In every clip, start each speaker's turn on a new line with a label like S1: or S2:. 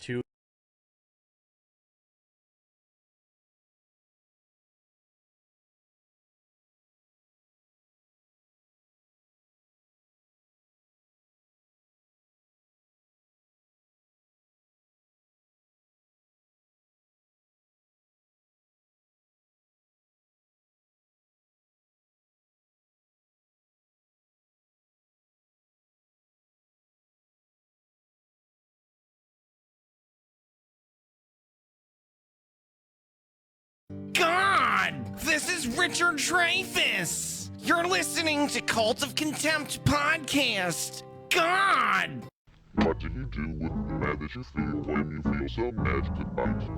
S1: two.
S2: God! This is Richard Dreyfuss! You're listening to Cult of Contempt podcast! God!
S3: What do you do with the mad that you feel when you feel so mad you could bite?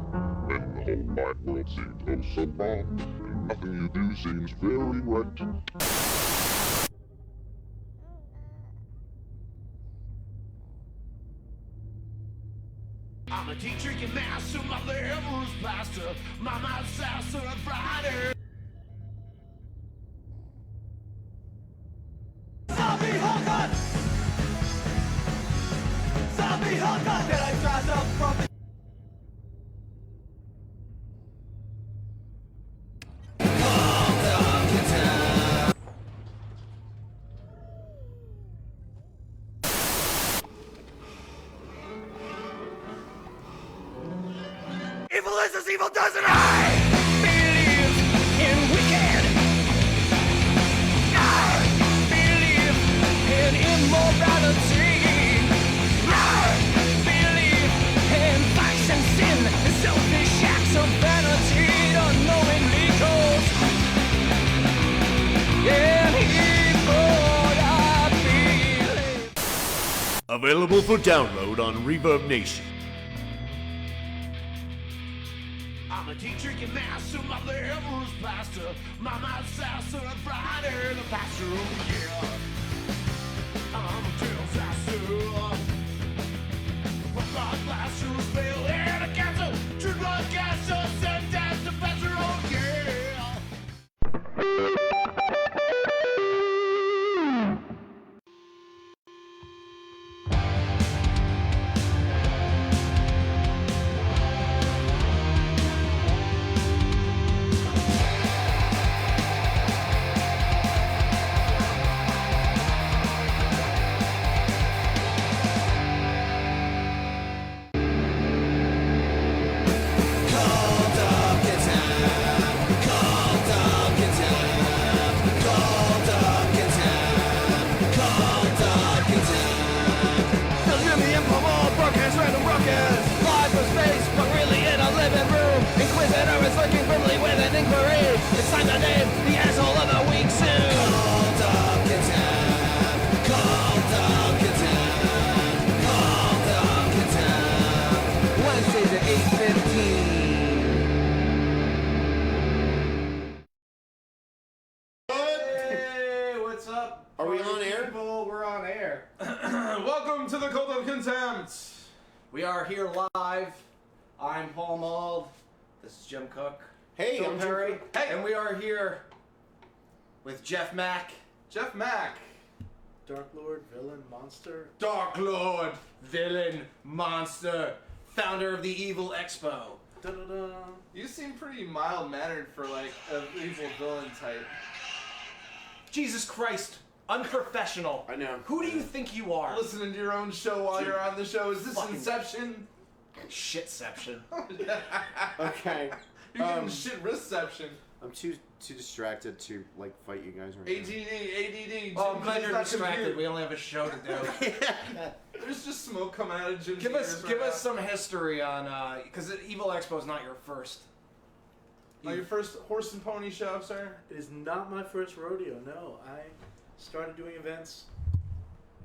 S3: When the whole wide world seems oh so wrong, and nothing you do seems very right.
S4: I'm a teacher, you master, my liver's plaster, my mouth's saucer and Friday. Zombie Hulk! Zombie Hulk! Then I try to from the evil is as evil does it. I believe in wicked. I believe in immorality. I believe in vice and sin, selfish acts of vanity, unknowingly goes. In evil I believe.
S5: Available for download on Reverb Nation.
S4: I'm a teacher, you master, my liver's plaster, my mouth's saucer and Friday the pastor, oh yeah. I'm a disaster. From my classroom, fail and a cancer, true blood cancer, sentence to pastor, oh yeah. Random ruckus, live from space, but really in a living room. Inquisitor is looking grimly with an inquiry. It's time to name the asshole of the week soon. Cult of Contempt, Cult of Contempt, Cult of Contempt. Wednesdays at 8:15.
S6: Hey, what's up?
S7: Are we on air?
S6: People, we're on air. Welcome to the Cult of Contempt. We are here live. I'm Paul Mald. This is Jim Cook.
S7: Hey,
S6: Phil
S7: I'm
S6: Perry.
S7: Jim Cook.
S6: Hey, and we are here with Jeff Mack. Jeff Mack.
S1: Dark Lord, villain, monster.
S6: Dark Lord, villain, monster, founder of the Evil Expo.
S1: Da-da-da.
S8: You seem pretty mild-mannered for, like, an evil villain type.
S6: Jesus Christ, unprofessional.
S7: I know.
S6: Who do you think you are?
S8: Listening to your own show while you're on the show. Is this
S6: Fucking-
S8: Inception?
S6: Shitception.
S7: Okay.
S8: You're getting shit reception.
S7: I'm too distracted to like fight you guys right
S8: ADD.
S6: Oh, I'm
S8: Jim,
S6: glad
S8: he's
S6: you're
S8: not
S6: distracted.
S8: confused.
S6: We only have a show to do.
S8: There's just smoke coming out of Jim's
S6: Give
S8: ears
S6: us
S8: right now.
S6: some history on because Evil Expo is not your first.
S8: Oh, your first horse and pony show, sir?
S1: It is not my first rodeo. No, I started doing events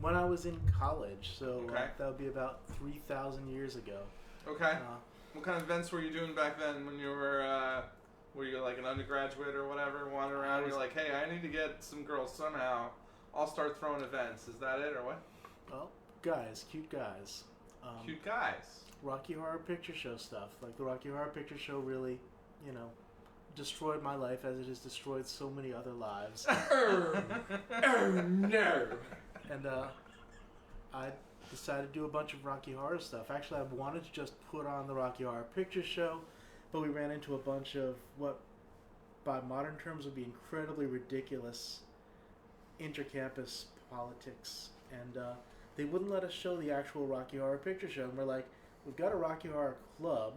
S1: when I was in college, so
S8: Okay.
S1: that would be about 3,000 years ago.
S8: Okay.
S1: Uh,
S8: What kind of events were you doing back then when you were you like an undergraduate or whatever, wandering around, you're like, hey, I need to get some girls somehow. I'll start throwing events. Is that it or what?
S1: well, guys, cute guys.
S8: Cute guys.
S1: Rocky Horror Picture Show stuff. Like the Rocky Horror Picture Show really, destroyed my life as it has destroyed so many other lives.
S6: No.
S1: And I decided to do a bunch of Rocky Horror stuff. Actually, I wanted to just put on the Rocky Horror Picture Show, but we ran into a bunch of what, by modern terms, would be incredibly ridiculous intercampus politics, and they wouldn't let us show the actual Rocky Horror Picture Show. And we're like, we've got a Rocky Horror Club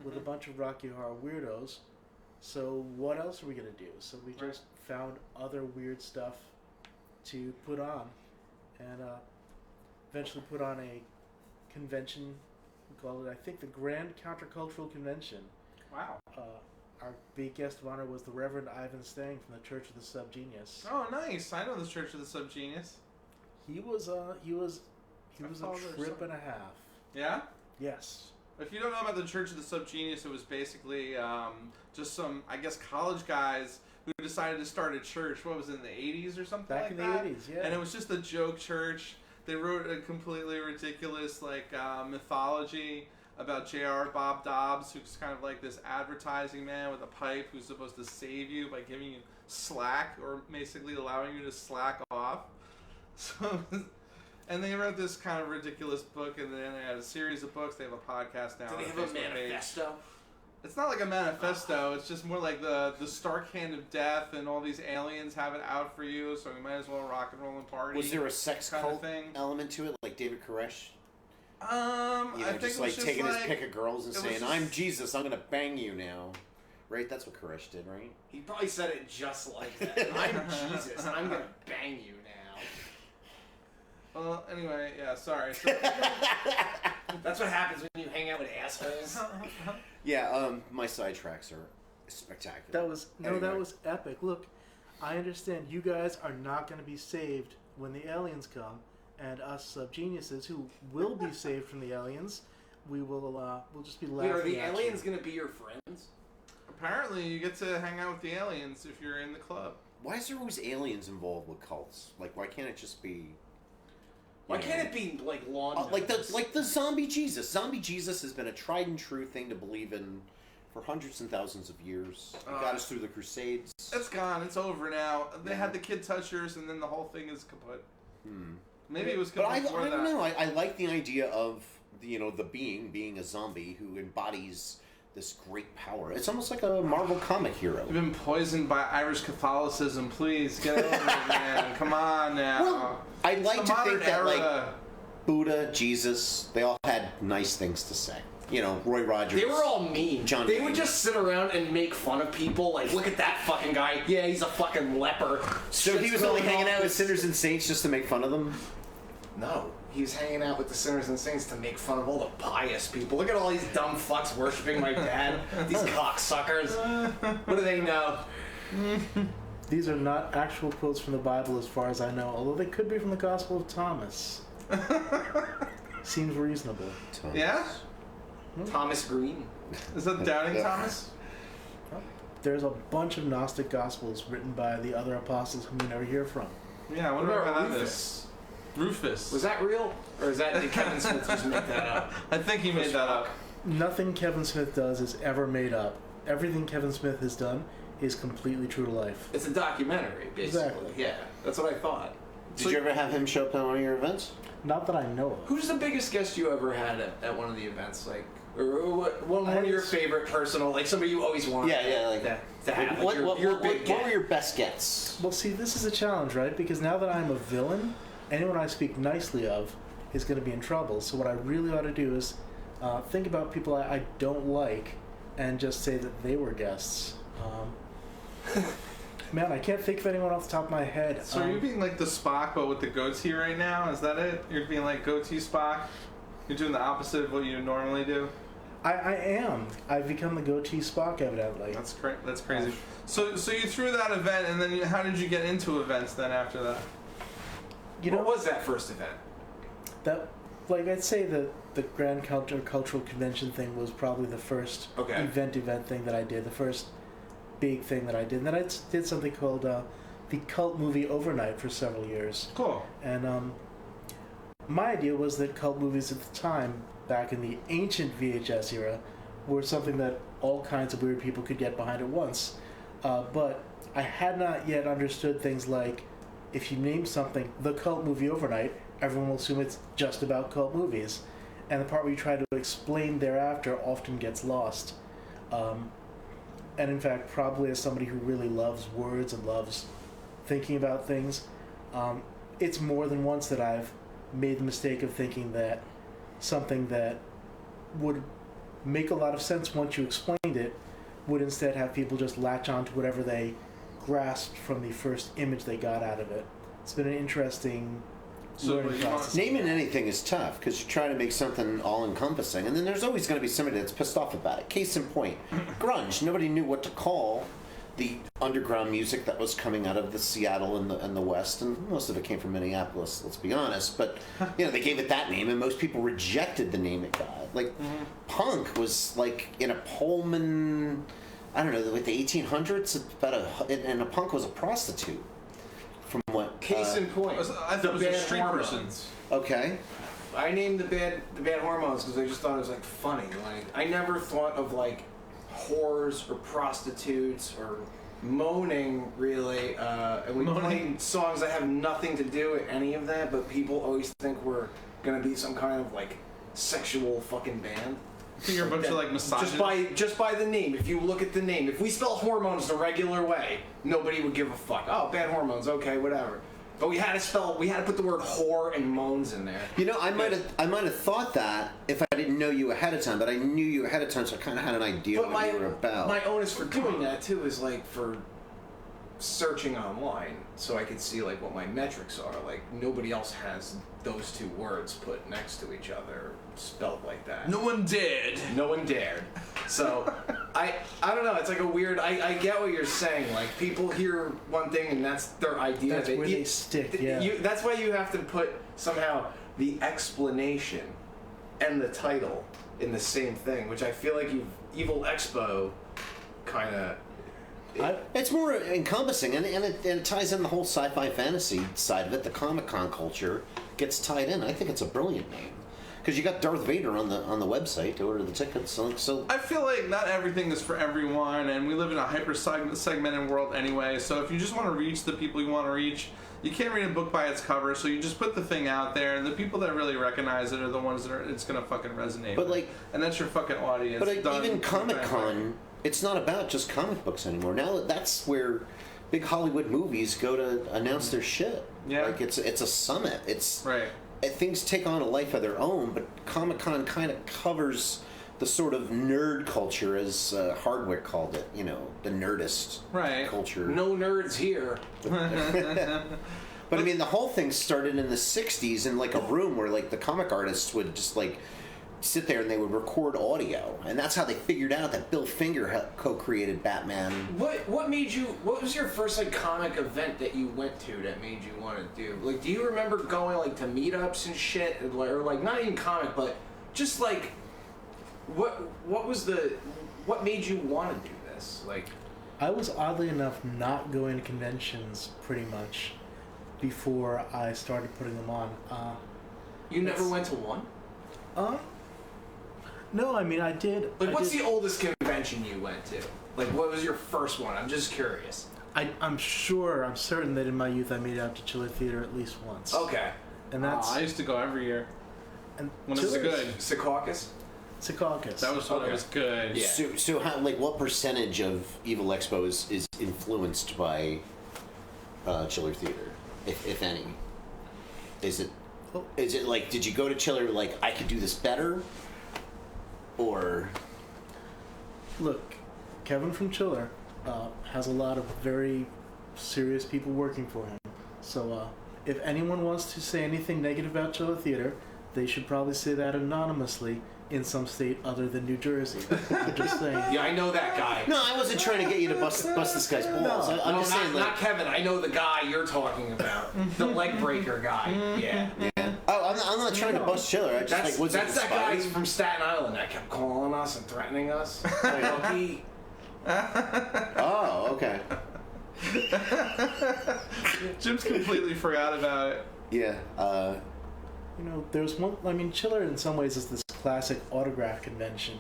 S1: with a bunch of Rocky Horror weirdos, so what else are we going to do? So we just found other weird stuff to put on, and eventually put on a convention. We called it, I think, the Grand Countercultural Convention.
S8: Wow.
S1: Our big guest of honor was the Reverend Ivan Stang from the Church of the Subgenius.
S8: Oh, nice. I know the Church of the Subgenius.
S1: He was a trip and a half.
S8: Yeah?
S1: Yes.
S8: If you don't know about the Church of the Subgenius, it was basically just some, I guess, college guys who decided to start a church. What was it, in the 80s or something
S1: Back
S8: like
S1: in
S8: that?
S1: the 80s, yeah.
S8: And it was just a joke church. They wrote a completely ridiculous, mythology about J.R. Bob Dobbs, who's kind of like this advertising man with a pipe who's supposed to save you by giving you slack, or basically allowing you to slack off. So, and they wrote this kind of ridiculous book, and then they had a series of books. They have a podcast now.
S9: Do they
S8: on
S9: have a
S8: Facebook page.
S9: manifesto?
S8: It's not like a manifesto. It's just more like the stark hand of death, and all these aliens have it out for you. So we might as well rock and roll and party.
S7: Was there a sex
S8: kind of
S7: cult
S8: thing?
S7: element to it, like David Koresh?
S8: I think
S7: just
S8: it
S7: like
S8: was just
S7: taking
S8: like,
S7: his pick of girls and
S8: it was
S7: saying,
S8: just-
S7: "I'm Jesus, I'm gonna bang you now." Right? That's what Koresh did, right?
S9: He probably said it just like that. I'm Jesus, and I'm gonna bang you now.
S8: Well, anyway, yeah. Sorry. So,
S9: That's what happens when you hang out with assholes.
S7: Yeah. My sidetracks are spectacular.
S1: That was
S7: Anyway.
S1: that was epic. Look, I understand you guys are not going to be saved when the aliens come, and us subgeniuses who will be saved from the aliens, we'll just be
S9: Wait,
S1: laughing.
S9: are the
S1: at
S9: aliens
S1: you.
S9: gonna be your friends?
S8: apparently, you get to hang out with the aliens if you're in the club.
S7: Why is there always aliens involved with cults? Like, why can't it just be?
S9: Why can't it be like lawn?
S7: Like the zombie Jesus? Zombie Jesus has been a tried and true thing to believe in for hundreds and thousands of years. It got us through the Crusades.
S8: It's gone. It's over now. They had the kid touchers, and then the whole thing is kaput. Maybe it was
S7: But
S8: kaput
S7: I
S8: before
S7: don't
S8: that.
S7: know. I like the idea of the being a zombie who embodies this great power. It's almost like a Marvel comic hero.
S8: You've been poisoned by Irish Catholicism. Please get over it, man. Come on now.
S7: Well, I like
S8: It's
S7: to
S8: the modern
S7: think that
S8: era.
S7: Buddha, Jesus, they all had nice things to say. Roy Rogers.
S9: They were all mean.
S7: John
S9: they
S7: Wayne.
S9: would just sit around and make fun of people. Like, look at that fucking guy. Yeah, he's a fucking leper.
S7: So he
S9: Shit's
S7: was only
S9: going
S7: hanging
S9: on.
S7: out with sinners and saints just to make fun of them?
S9: No, he was hanging out with the sinners and saints to make fun of all the pious people. Look at all these dumb fucks worshiping my dad. These cocksuckers. What do they know?
S1: These are not actual quotes from the Bible, as far as I know, although they could be from the Gospel of Thomas. Seems reasonable.
S8: Yeah?
S9: Thomas Green.
S8: Is that Doubting Thomas?
S1: There's a bunch of Gnostic Gospels written by the other apostles whom we never hear from.
S8: Yeah, what
S9: What
S8: about
S9: about
S8: that
S9: Rufus?
S8: is? Rufus.
S9: Was that real? Or is that, did Kevin Smith just make that up?
S8: I think he made that up.
S1: Nothing Kevin Smith does is ever made up. Everything Kevin Smith has done is completely true to life.
S9: It's a documentary, basically.
S1: Exactly.
S9: Yeah, that's what I thought.
S7: Did you ever have him show up at one of your events?
S1: Not that I know of.
S9: Who's the biggest guest you ever had at one of the events? Like, or one of your favorite personal, like somebody you always want to have. Like your big
S7: what
S9: guest.
S7: were your best gets?
S1: Well, see, this is a challenge, right? Because now that I'm a villain, anyone I speak nicely of is going to be in trouble. So what I really ought to do is think about people I don't like and just say that they were guests. Man, I can't think of anyone off the top of my head.
S8: So are you being like the Spock, but with the goatee right now? Is that it? You're being like goatee Spock? You're doing the opposite of what you normally do?
S1: I am. I've become the goatee Spock, evidently.
S8: That's crazy. So you threw that event, and then how did you get into events then after that?
S9: What was that first event?
S1: That, like, I'd say the Grand Cultural Convention thing was probably the first event thing that I did, the first big thing that I did. And then I did something called the Cult Movie Overnight for several years.
S8: Cool.
S1: And my idea was that cult movies at the time, back in the ancient VHS era, were something that all kinds of weird people could get behind at once. But I had not yet understood things like, if you name something The Cult Movie Overnight, everyone will assume it's just about cult movies. And the part where you try to explain thereafter often gets lost. And in fact, probably as somebody who really loves words and loves thinking about things, it's more than once that I've made the mistake of thinking that something that would make a lot of sense once you explained it would instead have people just latch on to whatever they grasped from the first image they got out of it. It's been an interesting learning process.
S7: Naming anything is tough because you try to make something all-encompassing, and then there's always going to be somebody that's pissed off about it. Case in point, grunge. Nobody knew what to call the underground music that was coming out of the Seattle and the West, and most of it came from Minneapolis, let's be honest. But they gave it that name, and most people rejected the name it got. Like punk was like in a Pullman, I don't know, like the 1800s. And a punk was a prostitute. From what?
S9: Case in point,
S8: I thought it was a street person.
S7: Okay.
S9: I named the bad hormones because I just thought it was like funny. Like I never thought of like whores or prostitutes or moaning really, and we played songs that have nothing to do with any of that, but people always think we're gonna be some kind of like sexual fucking band.
S8: I think you're a bunch of like misogynists.
S9: Just by the name. If you look at the name, if we spell hormones the regular way, nobody would give a fuck. Oh, bad hormones, okay, whatever. But we had to put the word whore and moans in there.
S7: I might have thought that if I didn't know you ahead of time, but I knew you ahead of time, so I kind of had an idea what you were about.
S9: My onus for doing that too is like for searching online, so I could see like what my metrics are. Like nobody else has those two words put next to each other, spelled like that.
S8: No one dared.
S9: No one dared. So I don't know. It's like a weird. I get what you're saying. Like people hear one thing and that's their idea.
S1: That's where they stick. Yeah.
S9: That's why you have to put somehow the explanation and the title in the same thing, which I feel like Evil Expo kind of.
S7: It's more encompassing, and it ties in the whole sci-fi fantasy side of it. The Comic-Con culture gets tied in. I think it's a brilliant name because you got Darth Vader on the website to order the tickets. So
S8: I feel like not everything is for everyone, and we live in a hyper segmented world anyway. So if you just want to reach the people you want to reach, you can't read a book by its cover. So you just put the thing out there, and the people that really recognize it are the ones that it's gonna fucking resonate.
S7: But like,
S8: and that's your fucking audience.
S7: But even Comic-Con. It's not about just comic books anymore. Now that's where big Hollywood movies go to announce their shit.
S8: Yeah.
S7: Like it's a summit. It's
S8: right.
S7: Things take on a life of their own, but Comic-Con kind of covers the sort of nerd culture, as Hardwick called it. The nerdist culture.
S9: No nerds here.
S7: But I mean, the whole thing started in the '60s in like a room where like the comic artists would just like sit there and they would record audio, and that's how they figured out that Bill Finger co-created Batman.
S9: What was your first like comic event that you went to that made you want to do? Like, do you remember going like to meetups and shit, or like not even comic, but just like what made you want to do this? Like,
S1: I was oddly enough not going to conventions pretty much before I started putting them on.
S9: You never went to one?
S1: No, I mean I did.
S9: Like, what's the oldest convention you went to? Like, what was your first one? I'm just curious.
S1: I'm certain that in my youth I made it out to Chiller Theater at least once.
S9: Okay.
S1: And that's.
S8: I used to go every year.
S1: And
S8: when it was good.
S9: Secaucus?
S1: Secaucus.
S8: That was when it was good.
S9: Yeah.
S7: So how, like, what percentage of Evil Expo is influenced by Chiller Theater, if any? Is it like, did you go to Chiller like, I could do this better? Or
S1: look, Kevin from Chiller has a lot of very serious people working for him. So if anyone wants to say anything negative about Chiller Theater, they should probably say that anonymously in some state other than New Jersey. I'm just saying.
S9: Yeah, I know that guy.
S7: No, I wasn't trying to get you to bust this guy's balls.
S1: No,
S7: I'm just saying, like,
S9: not Kevin. I know the guy you're talking about. The leg breaker guy. Yeah.
S7: Oh, I'm not trying to bust Chiller. I just
S9: That's,
S7: like, was
S9: that's
S7: it
S9: that guy
S7: inspiring?
S9: from Staten Island that kept calling us and threatening us.
S7: Oh, okay.
S8: Jim's completely forgot about it.
S7: Yeah.
S1: There's one. I mean, Chiller in some ways is this classic autograph convention.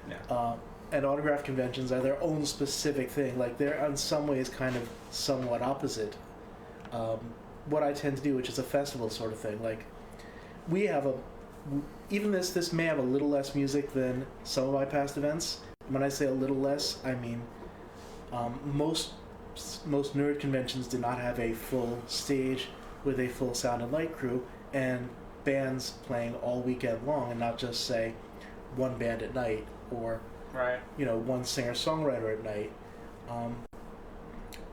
S8: Yeah.
S1: And autograph conventions are their own specific thing. Like, they're in some ways kind of somewhat opposite what I tend to do, which is a festival sort of thing. Like, we have even this may have a little less music than some of my past events. When I say a little less, I mean most nerd conventions did not have a full stage with a full sound and light crew and bands playing all weekend long, and not just say one band at night or one singer-songwriter at night.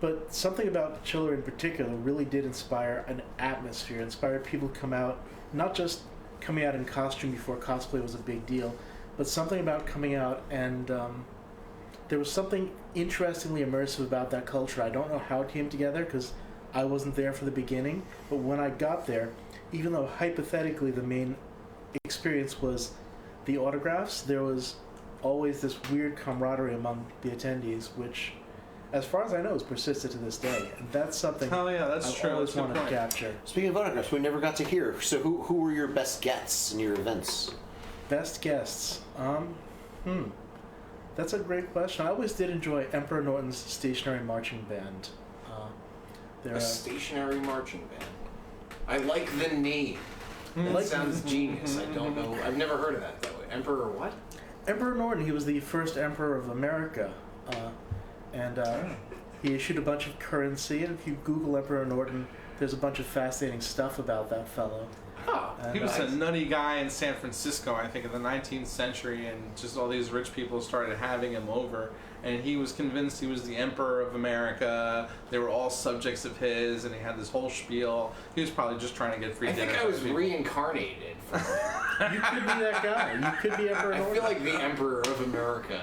S1: But something about Chiller in particular really did inspire an atmosphere, inspired people to come out, not just coming out in costume before cosplay was a big deal, but something about coming out and there was something interestingly immersive about that culture. I don't know how it came together because I wasn't there for the beginning, but when I got there, even though hypothetically the main experience was the autographs, there was always this weird camaraderie among the attendees, which, as far as I know, has persisted to this day, and that's something
S8: that's
S1: I
S8: true.
S1: always
S8: That's a good
S1: wanted to
S8: point.
S1: capture.
S7: Speaking of autographs, we never got to hear. So who were your best gets in your events?
S1: Best guests. That's a great question. I always did enjoy Emperor Norton's stationary marching band. They're
S9: A stationary marching band. I like the name. That
S1: Like-
S9: sounds genius. I don't know. I've never heard of that, though. Emperor what?
S1: Emperor Norton. He was the first emperor of America, and he issued a bunch of currency. And if you Google Emperor Norton, there's a bunch of fascinating stuff about that fellow.
S9: Oh,
S1: And,
S8: He was a nutty guy in San Francisco, I think, in the 19th century, and just all these rich people started having him over. And he was convinced he was the emperor of America. They were all subjects of his, and he had this whole spiel. He was probably just trying to get free
S9: I
S8: dinner.
S9: think I
S8: for
S9: was
S8: people.
S9: reincarnated.
S1: You could be that guy. You could be Emperor
S9: I
S1: Norton.
S9: feel like the Emperor of America.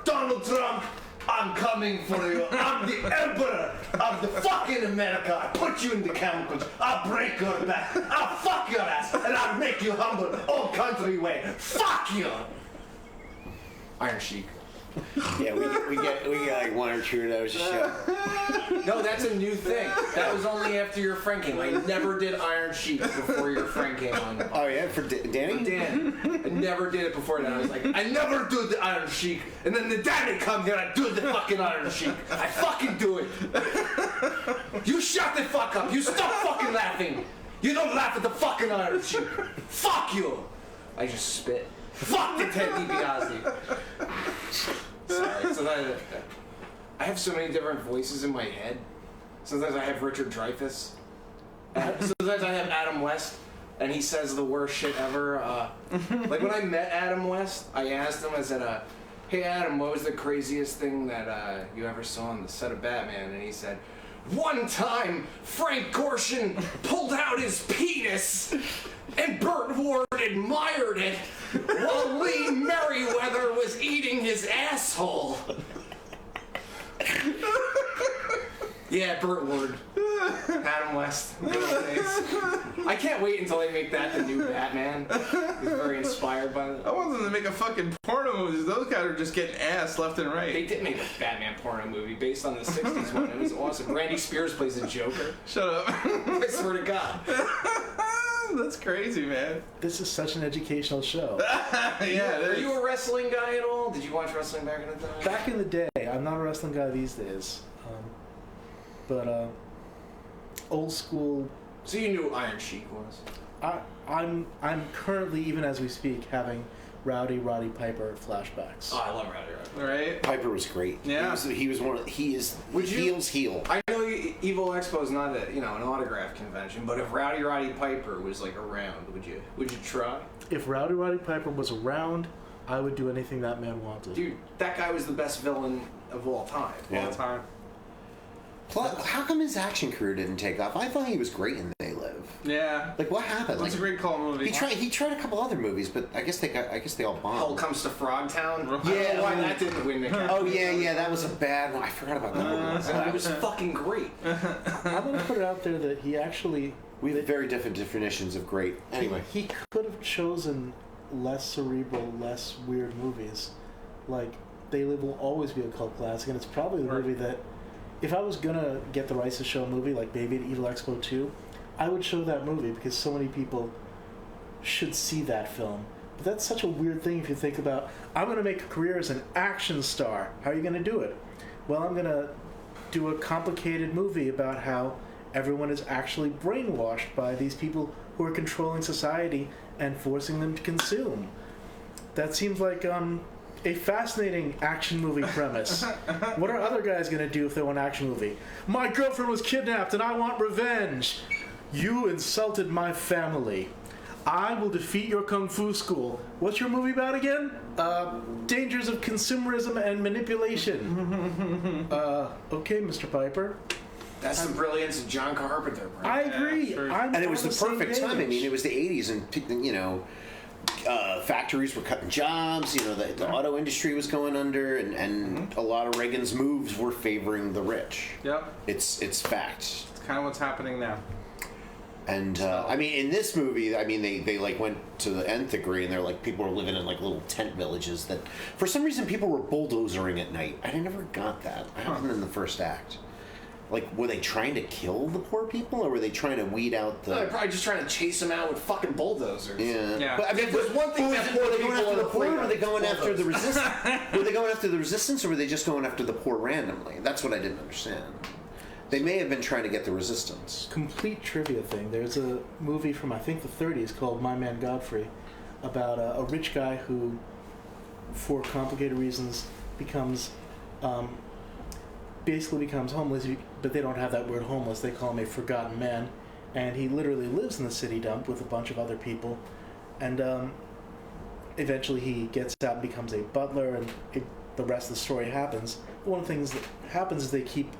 S4: Donald Trump, I'm coming for you. I'm the emperor of the fucking America. I put you in the chemicals. I'll break your back. I'll fuck your ass. And I'll make you humble old country way. Fuck you.
S9: Iron Sheik.
S7: Yeah, we get like one or two of those a show.
S9: No, that's a new thing. That was only after your friend came. I never did Iron Sheik before your friend came on.
S7: Oh yeah, for Danny.
S9: Dan, I never did it before that. I was like,
S4: I never do the Iron Sheik. And then the daddy comes here, I do the fucking Iron Sheik. I fucking do it. You shut the fuck up. You stop fucking laughing. You don't laugh at the fucking Iron Sheik. Fuck you.
S9: I just spit.
S4: Fuck the Ted DiBiase.
S9: Sorry. So I have so many different voices in my head. Sometimes I have Richard Dreyfuss. Sometimes I have Adam West, and he says the worst shit ever. Like when I met Adam West, I asked him, I said, hey Adam, what was the craziest thing that you ever saw on the set of Batman? And he said, one time Frank Gorshin pulled out his penis and Burt Ward admired it while Lee Merriweather was eating his asshole. Yeah, Burt Ward. Adam West. Good old days. I can't wait until they make that the new Batman. He's very inspired by that.
S8: I want them to make a fucking porno movies. Those guys are just getting ass left and
S9: They
S8: right.
S9: did make a Batman porno movie based on the 60s one. It was awesome. Randy Spears plays a Joker.
S8: Shut up.
S9: I swear to God.
S8: That's crazy, man.
S1: This is such an educational show.
S8: Yeah, it
S9: Are
S8: is.
S9: you a wrestling guy at all? Did you watch wrestling back in the day?
S1: Back in the day, I'm not a wrestling guy these days, but old school.
S9: So you knew who Iron Sheik was?
S1: I'm currently, even as we speak, having Roddy Piper flashbacks.
S9: Oh, I love Roddy Piper.
S8: Right?
S7: Piper was great.
S8: Yeah.
S7: He was one of. He is.
S9: Would you-
S7: Heel's heel.
S9: I know Evil Expo is not an autograph convention, but if Roddy Piper was like around, would you try?
S1: If Roddy Piper was around, I would do anything that man wanted.
S9: Dude, that guy was the best villain of all time.
S7: Yeah.
S8: All the time.
S7: Plus, how come his action career didn't take off? I thought he was great in They Live.
S8: Yeah.
S7: Like, what happened?
S8: It's
S7: Like,
S8: a great cult movie.
S7: he tried a couple other movies, but I guess they all bombed.
S9: Hell Comes to Frogtown. I don't
S7: Yeah,
S9: know why that didn't win the
S7: Oh yeah, that was a bad one. I forgot about that one.
S9: It was fucking great.
S1: I'm gonna put it out there that he actually
S7: We have very different definitions of great. Anyway,
S1: he could have chosen less cerebral, less weird movies. Like They Live will always be a cult classic, and it's probably the movie that, if I was gonna get the rights to show a movie like Baby at Evil Expo 2, I would show that movie because so many people should see that film. But that's such a weird thing if you think about, I'm gonna make a career as an action star. How are you gonna do it? Well, I'm gonna do a complicated movie about how everyone is actually brainwashed by these people who are controlling society and forcing them to consume. That seems like a fascinating action movie premise. What are other guys going to do if they want an action movie? My girlfriend was kidnapped and I want revenge. You insulted my family. I will defeat your kung fu school. What's your movie about again? Dangers of consumerism and manipulation. Okay, Mr. Piper.
S9: That's the brilliance of John Carpenter, bro.
S1: I agree.
S8: sure.
S1: I'm
S7: And it was
S1: on
S7: the
S1: same
S7: perfect time. I
S1: page.
S7: mean, it was the 80s, and you know, factories were cutting jobs. You know, the auto industry was going under, and a lot of Reagan's moves were favoring the rich.
S8: Yep.
S7: It's fact.
S8: It's kind of what's happening now.
S7: And I mean, in this movie, I mean, they like went to the nth degree, and they're like people were living in like little tent villages that, for some reason, people were bulldozering at night. I never got that. I wasn't in the first act. Like, were they trying to kill the poor people, or were they trying to weed out the?
S9: No, they're probably just trying to chase them out with fucking bulldozers.
S7: Yeah.
S8: Yeah.
S7: But I mean,
S9: There's one thing that
S7: were they
S9: people
S7: going after
S9: on
S7: the
S9: the
S7: poor, or were
S9: playground
S7: they going after the
S9: bulldozers.
S7: resistance? Were they going after the resistance, or were they just going after the poor randomly? That's what I didn't understand. They may have been trying to get the resistance.
S1: Complete trivia thing. There's a movie from I think the 30s called Man Godfrey about a rich guy who, for complicated reasons, basically becomes homeless. But they don't have that word homeless. They call him a forgotten man, and he literally lives in the city dump with a bunch of other people, and eventually he gets out and becomes a butler, and the rest of the story happens. One of the things that happens is they keep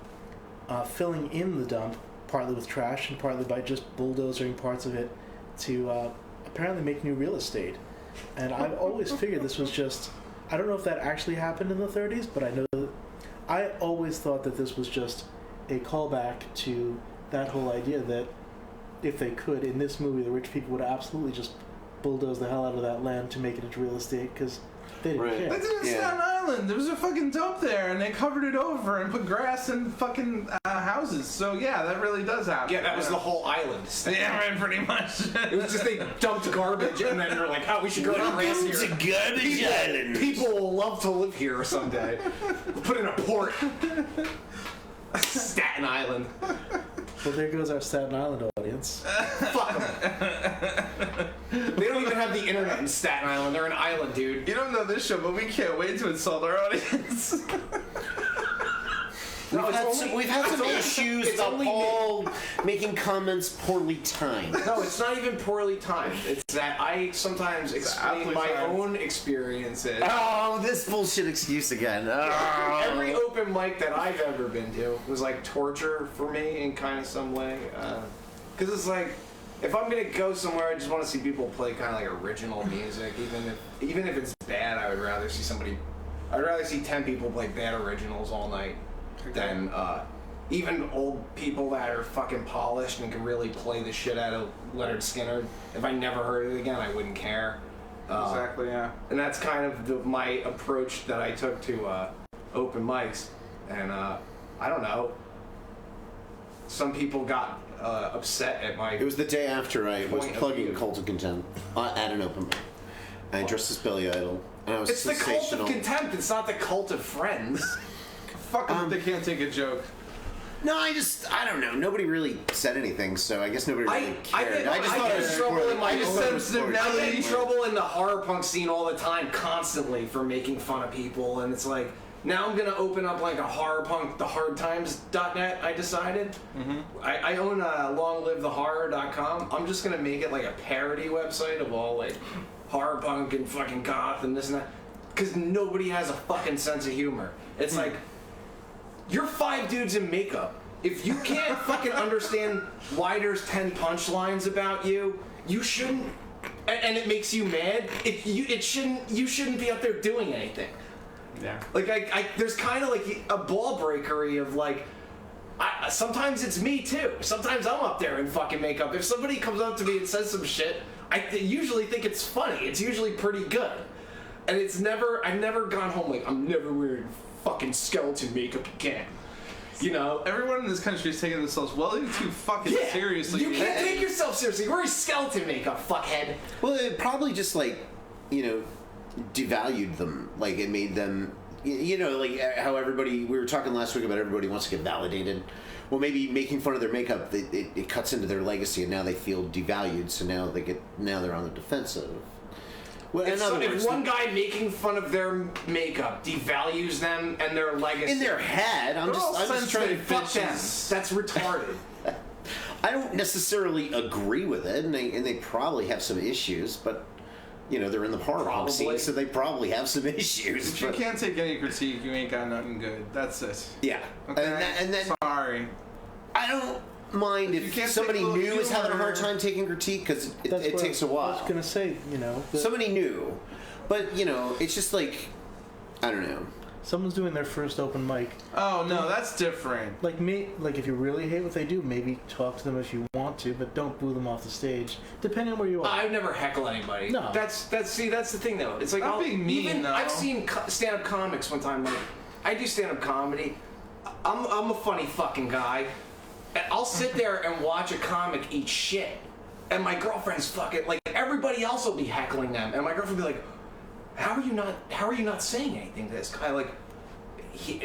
S1: filling in the dump, partly with trash and partly by just bulldozering parts of it to apparently make new real estate. And I've always figured this was just, I don't know if that actually happened in the 30s, but I know that I always thought that this was just a callback to that whole idea that if they could, in this movie, the rich people would absolutely just bulldoze the hell out of that land to make it into real estate because they didn't care.
S8: They did in Staten Island. There was a fucking dump there, and they covered it over and put grass and fucking houses. So yeah, that really does happen.
S9: Yeah, that was the whole island.
S8: Yeah, right, pretty much.
S9: It was just they dumped garbage, and then they're like, "Oh, we should go to grass here."
S5: Garbage Island.
S9: People will love to live here someday. We'll put in a port. Staten Island.
S1: Well, there goes our Staten Island audience.
S9: Fuck them. They don't even have the internet in Staten Island. They're an island, dude.
S8: You don't know this show, but we can't wait to insult our audience.
S7: We've had some issues
S9: it's
S7: about
S9: only
S7: Paul making comments poorly timed.
S9: No, it's not even poorly timed. It's that I sometimes explain
S8: aptly
S9: my
S8: timed.
S9: own experiences.
S7: Oh, this bullshit excuse again. Oh.
S9: Every open mic that I've ever been to was like torture for me in kind of some way. Because it's like, if I'm gonna go somewhere, I just want to see people play kind of like original music, even if it's bad. I'd rather see 10 people play bad originals all night than even old people that are fucking polished and can really play the shit out of Leonard Skinner. If I never heard it again, I wouldn't care.
S8: Exactly, yeah.
S9: And that's kind of my approach that I took to open mics. And I don't know. Some people got upset at my...
S7: It was the day after I was
S9: Point of
S7: plugging
S9: view.
S7: Cult of Contempt at an open mic. I dressed as Billy Idol, and I was
S9: It's the cult of
S7: sensational.
S9: contempt. It's not the cult of friends.
S8: Fuck them, they can't take a joke.
S7: No, I don't know. Nobody really said anything, so I guess nobody really
S9: I
S7: cared.
S9: get in trouble in my
S8: just
S9: own-
S8: sensitive now
S9: I
S8: that
S9: get in
S8: you-
S9: trouble in the horror punk scene all the time, constantly, for making fun of people, and it's like, now I'm gonna open up like a horror punk, thehardtimes.net, I decided. I own longlivethehorror.com. I'm just gonna make it like a parody website of all like horror punk and fucking goth and this and that. Because nobody has a fucking sense of humor. It's like, you're 5 dudes in makeup. If you can't fucking understand why there's 10 punchlines about you, you shouldn't, and it makes you mad, you shouldn't be up there doing anything.
S8: Yeah.
S9: Like, there's kind of like a ball breakery of like, sometimes it's me too. Sometimes I'm up there in fucking makeup. If somebody comes up to me and says some shit, I usually think it's funny. It's usually pretty good. And I've never gone home like, I'm never wearing fucking skeleton makeup again. You know?
S8: Everyone in this country is taking themselves well too fucking seriously.
S9: You can't take yourself seriously. You're wearing skeleton makeup, fuckhead.
S7: Well, it probably just like, devalued them. Like it made them you know, like how everybody, we were talking last week about everybody wants to get validated. Well, maybe making fun of their makeup, it cuts into their legacy, and now they feel devalued. So now they're on the defensive. Well,
S9: if one guy making fun of their makeup devalues them and their legacy
S7: in their head, I'm just trying to
S9: fuck them. That's retarded.
S7: I don't necessarily agree with it, and they probably have some issues, but you know they're in the horror punk scene, so they probably have some issues.
S8: If you can't take any critique, you ain't got nothing good. That's it.
S7: Yeah.
S8: Okay?
S7: And then
S8: sorry.
S7: I don't mind if somebody new is having a hard time taking critique because it takes a while.
S1: I was gonna say, you know,
S7: somebody new, but you know, it's just like I don't know.
S1: Someone's doing their first open mic.
S8: Oh no, that's different.
S1: Like if you really hate what they do, maybe talk to them if you want to, but don't boo them off the stage. Depending on where you are.
S9: I've never heckle anybody.
S1: No.
S9: That's the thing though. It's like
S8: Not being mean, though.
S9: I've seen stand-up comics one time. Like I do stand-up comedy. I'm a funny fucking guy. I'll sit there and watch a comic eat shit, and my girlfriend's fucking like everybody else will be heckling them, and my girlfriend will be like, How are you not saying anything to this guy? Like,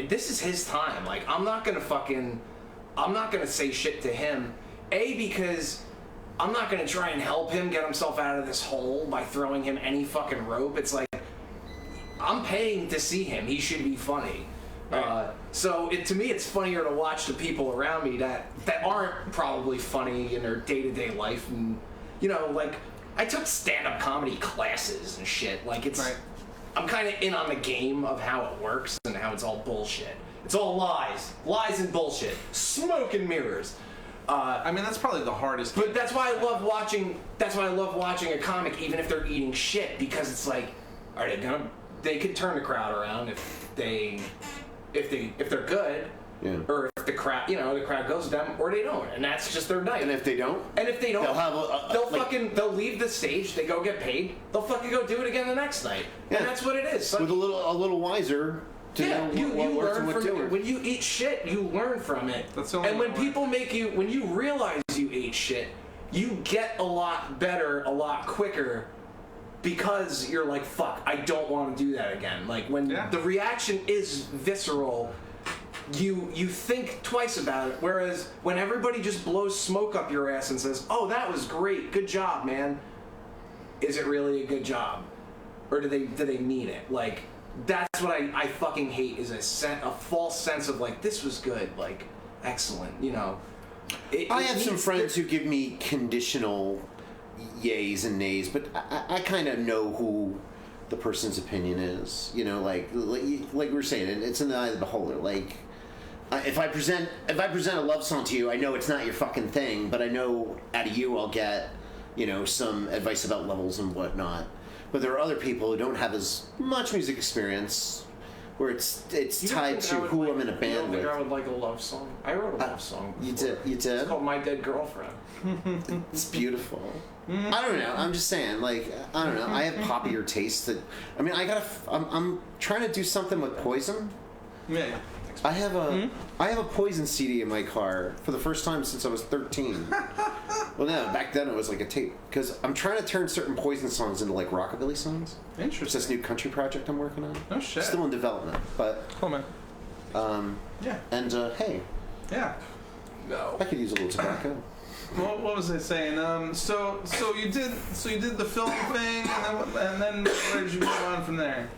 S9: this is his time. Like, I'm not gonna say shit to him. Because I'm not gonna try and help him get himself out of this hole by throwing him any fucking rope. It's like, I'm paying to see him. He should be funny. Right. So to me, it's funnier to watch the people around me that aren't probably funny in their day-to-day life, and you know, like. I took stand-up comedy classes and shit. Like, it's... Right. I'm kind of in on the game of how it works and how it's all bullshit. It's all lies. Lies and bullshit. Smoke and mirrors.
S8: I mean, that's probably the hardest.
S9: But that's why I love watching... That's why I love watching a comic, even if they're eating shit, because it's like... Are they gonna... They could turn the crowd around if they're good.
S7: Yeah.
S9: Or if the crowd goes with them, or they don't, and that's just their night.
S7: And if they don't,
S9: they'll have they'll leave the stage. They go get paid. They'll fucking go do it again the next night. Yeah. And that's what it is. Like,
S7: with a little wiser to know what works and what doing.
S9: When you eat shit, you learn from it.
S8: That's the only
S9: and when you realize you ate shit, you get a lot better, a lot quicker. Because you're like, fuck, I don't want to do that again. Like when the reaction is visceral. You think twice about it, whereas when everybody just blows smoke up your ass and says, "Oh, that was great, good job, man," is it really a good job, or do they mean it? Like that's what I fucking hate is a false sense of like this was good, like excellent, you know.
S7: I have some friends who give me conditional yays and nays, but I kind of know who the person's opinion is, you know, like we were saying, it's in the eye of the beholder. Like, if I present a love song to you, I know it's not your fucking thing, but I know out of you I'll get, you know, some advice about levels and whatnot. But there are other people who don't have as much music experience, where it's tied to who I'm in a band with.
S9: You don't think I would like a love song? I wrote a love song before.
S7: You did?
S9: It's called My Dead Girlfriend.
S7: It's beautiful. I don't know. I'm just saying, like, I don't know. I have poppier tastes that. I mean, I'm trying to do something with Poison.
S8: Yeah.
S7: I have a Poison CD in my car for the first time since I was 13. Well, no, back then it was like a tape because I'm trying to turn certain Poison songs into like rockabilly songs.
S8: Interesting.
S7: It's this new country project I'm working on.
S8: Oh shit.
S7: Still in development, but.
S8: Cool, man.
S7: Yeah. And hey.
S8: Yeah.
S9: No.
S7: I could use a little tobacco.
S8: What was I saying? So you did the film thing, and then where did you move on from there?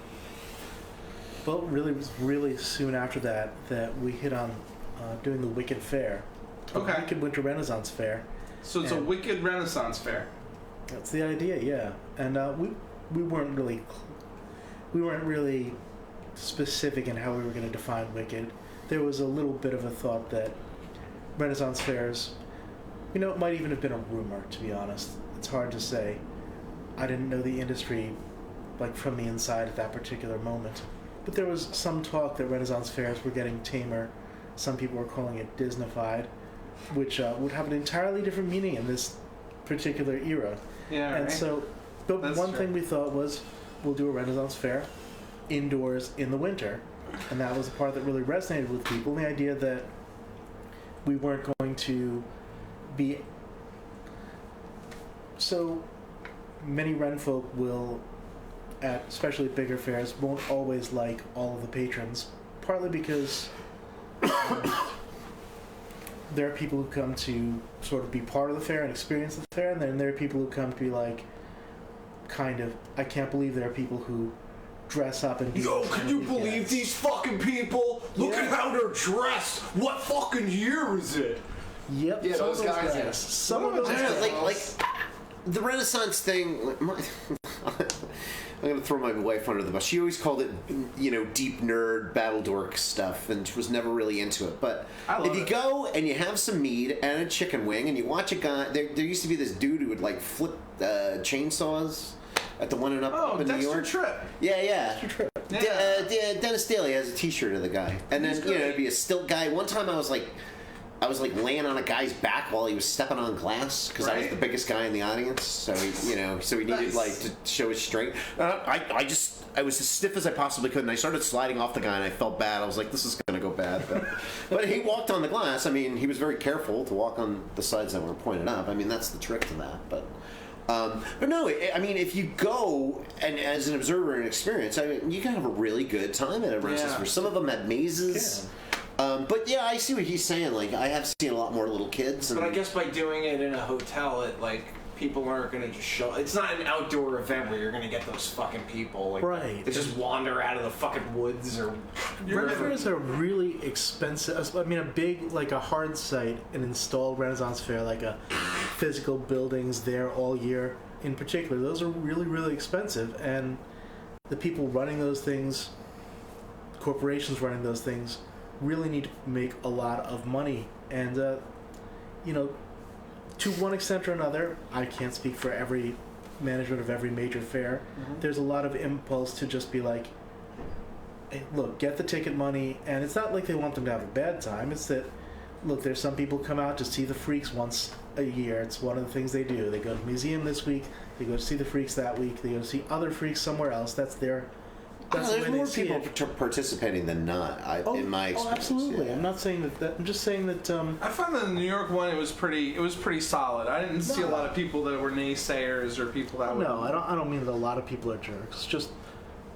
S1: Well, it was really soon after that we hit on doing the Wicked Fair.
S8: Okay.
S1: The Wicked Winter Renaissance Fair.
S8: So it's a Wicked Renaissance Fair.
S1: That's the idea, yeah. And we weren't really specific in how we were going to define Wicked. There was a little bit of a thought that Renaissance fairs, you know, it might even have been a rumor, to be honest. It's hard to say. I didn't know the industry, like, from the inside at that particular moment. But there was some talk that Renaissance fairs were getting tamer. Some people were calling it Disneyfied, which would have an entirely different meaning in this particular era.
S8: Yeah,
S1: and
S8: right.
S1: so, but
S8: That's
S1: one
S8: true.
S1: thing we thought was, we'll do a Renaissance fair indoors in the winter. And that was the part that really resonated with people, the idea that we weren't going to be... So many Ren folk will at especially bigger fairs, won't always like all of the patrons. Partly because there are people who come to sort of be part of the fair and experience the fair, and then there are people who come to be like, kind of, I can't believe there are people who dress up and...
S9: Yo, can you believe these fucking people? Look at how they're dressed. What fucking year is it?
S1: Yep.
S9: Yeah,
S1: some
S9: those
S1: of
S9: guys. Yeah.
S1: Some of those
S7: I don't know,
S1: guys.
S7: like the Renaissance thing. I'm gonna throw my wife under the bus. She always called it, deep nerd, battle dork stuff, and she was never really into it. But if you go and you have some mead and a chicken wing, and you watch a guy, there used to be this dude who would like flip chainsaws at the one and up in New York.
S8: Tripp.
S7: Yeah.
S1: Dexter Tripp.
S8: Yeah.
S7: Dennis Daly has a T-shirt of the guy, and then it'd be a stilt guy. One time I was like laying on a guy's back while he was stepping on glass because I was the biggest guy in the audience. So he needed like to show his strength. I was as stiff as I possibly could, and I started sliding off the guy, and I felt bad. I was like, this is gonna go bad. But he walked on the glass. I mean, he was very careful to walk on the sides that were pointed up. I mean, that's the trick to that. But no, I mean, if you go and as an observer and experience, I mean, you can have a really good time at a Renaissance fair. Some of them have mazes. But yeah, I see what he's saying. Like, I have seen a lot more little kids.
S9: But I guess by doing it in a hotel, people aren't going to just show. It's not an outdoor event where you're going to get those fucking people. Like,
S1: Right.
S9: They just wander out of the fucking woods or.
S1: Rent fairs are really expensive. I mean, a hard site, an installed Renaissance fair, like a physical buildings there all year in particular, those are really, really expensive. And the people running those things, corporations running those things, really need to make a lot of money. And, to one extent or another, I can't speak for every management of every major fair, there's a lot of impulse to just be like, hey, look, get the ticket money, and it's not like they want them to have a bad time, it's that, look, there's some people come out to see the freaks once a year. It's one of the things they do. They go to the museum this week, they go to see the freaks that week, they go to see other freaks somewhere else. That's the
S7: there's
S1: way
S7: more
S1: they see
S7: people
S1: it.
S7: Participating than not, in my experience.
S1: Oh, absolutely.
S7: Yeah.
S1: I'm not saying that. I'm just saying that.
S8: I found that the New York one, it was pretty solid. I didn't see a lot of people that were naysayers or people that would.
S1: No, I don't mean that a lot of people are jerks.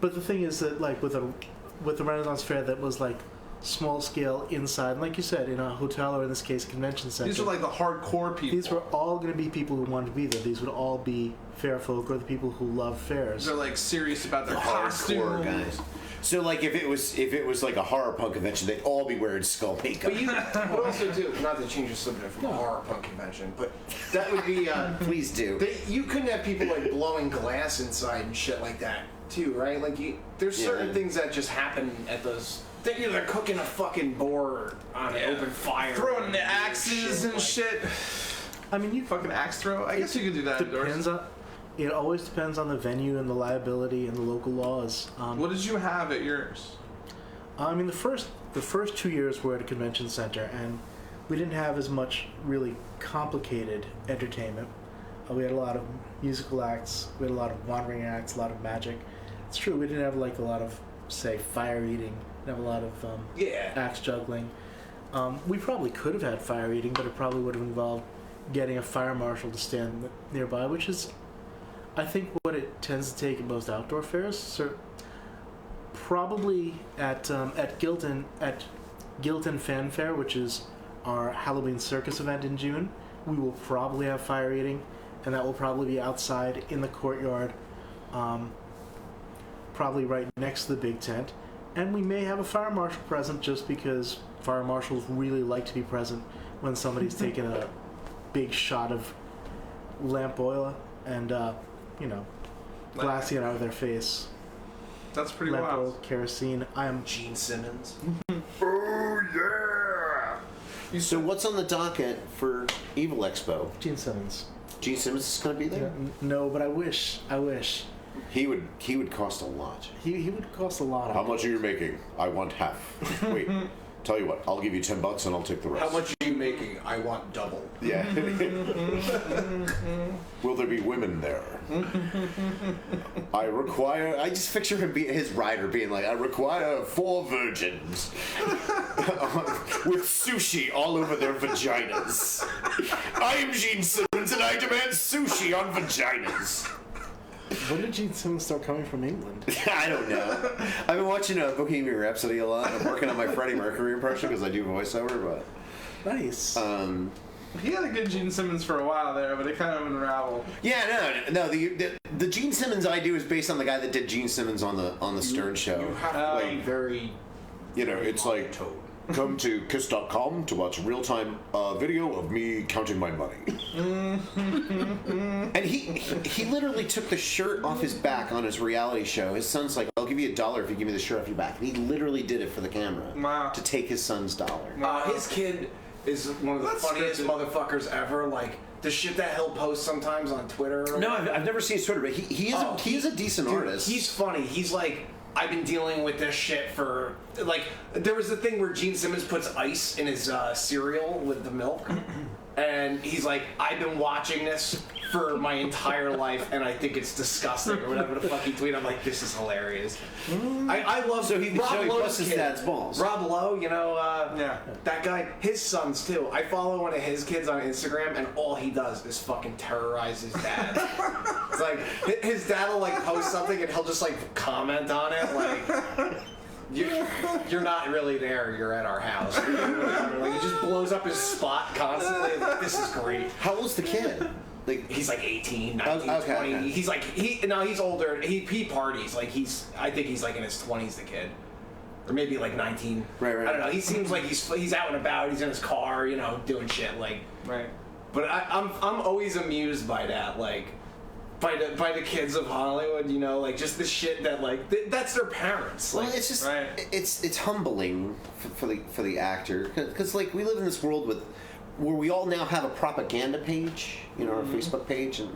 S1: But the thing is that, like, with the Renaissance Fair, that was like small scale inside, and like you said, in a hotel or in this case a convention center.
S8: These are like the hardcore people.
S1: These were all going to be people who wanted to be there. These would all be fair folk or the people who love fairs.
S8: They're like serious about their
S7: hardcore
S8: costumes.
S7: guys. So like if it was like a horror punk convention, they'd all be wearing skull makeup.
S9: But you would also do, not to change the subject from a horror punk convention, but that would be
S7: please do.
S9: You couldn't have people like blowing glass inside and shit like that too, right? Like there's certain things that just happen at those. They're cooking a fucking boar on an open fire,
S8: throwing the axes and shit.
S1: I mean, you
S8: fucking axe throw. I guess you could do that indoors.
S1: It always depends on the venue and the liability and the local laws.
S8: What did you have at yours?
S1: I mean, the first 2 years were at a convention center, and we didn't have as much really complicated entertainment. We had a lot of musical acts, we had a lot of wandering acts, a lot of magic. It's true, we didn't have like a lot of, say, fire eating. We didn't have a lot of axe juggling. We probably could have had fire eating, but it probably would have involved getting a fire marshal to stand nearby, which is, I think, what it tends to take at most outdoor fairs. So probably at Gilton Fan Fair, which is our Halloween circus event in June, we will probably have fire eating, and that will probably be outside in the courtyard, probably right next to the big tent. And we may have a fire marshal present, just because fire marshals really like to be present when somebody's taking a big shot of lamp oil and blasting it out of their face.
S8: That's pretty
S1: lamp
S8: wild.
S1: Oil, kerosene. I am
S9: Gene Simmons.
S7: Oh yeah! So what's on the docket for Evil Expo?
S1: Gene Simmons.
S7: Gene Simmons is going to be there?
S1: No, but I wish.
S7: He would cost a lot.
S1: He would cost a lot.
S3: How much are you making? I want half. Wait, tell you what, I'll give you $10 and I'll take the rest.
S9: How much are you making? I want double.
S3: Yeah. Will there be women there? I just picture him his rider being like, I require 4 virgins with sushi all over their vaginas. I am Gene Simmons and I demand sushi on vaginas.
S1: When did Gene Simmons start coming from England?
S7: I don't know. I've been watching Bohemian Rhapsody a lot. I'm working on my Freddie Mercury impression because I do voiceover, but...
S1: Nice.
S8: He had a good Gene Simmons for a while there, but it kind of unraveled.
S7: Yeah, no. The Gene Simmons I do is based on the guy that did Gene Simmons on the Stern Show.
S9: You have to be very...
S7: You know, it's like, come to kiss.com to watch a real-time video of me counting my money. And he literally took the shirt off his back on his reality show. His son's like, I'll give you $1 if you give me the shirt off your back. And he literally did it for the camera.
S8: Wow.
S7: To take his son's $1.
S9: His kid is one of the funniest motherfuckers ever. Like, the shit that he'll post sometimes on Twitter.
S7: No, I've never seen his Twitter, but he is a decent artist.
S9: He's funny. He's like... I've been dealing with this shit for, like, there was a thing where Gene Simmons puts ice in his cereal with the milk, and he's like, I've been watching this for my entire life, and I think it's disgusting, or whatever the fuck he tweeted. I'm like, this is hilarious. I love Rob Lowe's
S7: his
S9: kid.
S7: dad's balls.
S9: Rob Lowe, you know,
S8: yeah,
S9: that guy, his sons too. I follow one of his kids on Instagram, and all he does is fucking terrorize his dad. It's like, his dad will like post something, and he'll just like comment on it, like, you're not really there, you're at our house. Like, he just blows up his spot constantly. Like, this is great.
S7: How old's the kid?
S9: Like, he's like 18, 19, 20.
S7: Okay.
S9: He's like, he's older. He parties. Like, I think he's like in his 20s, the kid. Or maybe like 19.
S7: Right.
S9: I don't know. He seems like he's out and about. He's in his car, you know, doing shit. Like,
S8: right.
S9: But I'm always amused by that. Like, by the kids of Hollywood, you know, like just the shit that like that's their parents.
S7: Well,
S9: like,
S7: it's just
S8: right.
S7: it's humbling for the actor because like we live in this world where we all now have a propaganda page, you know, our Facebook page, and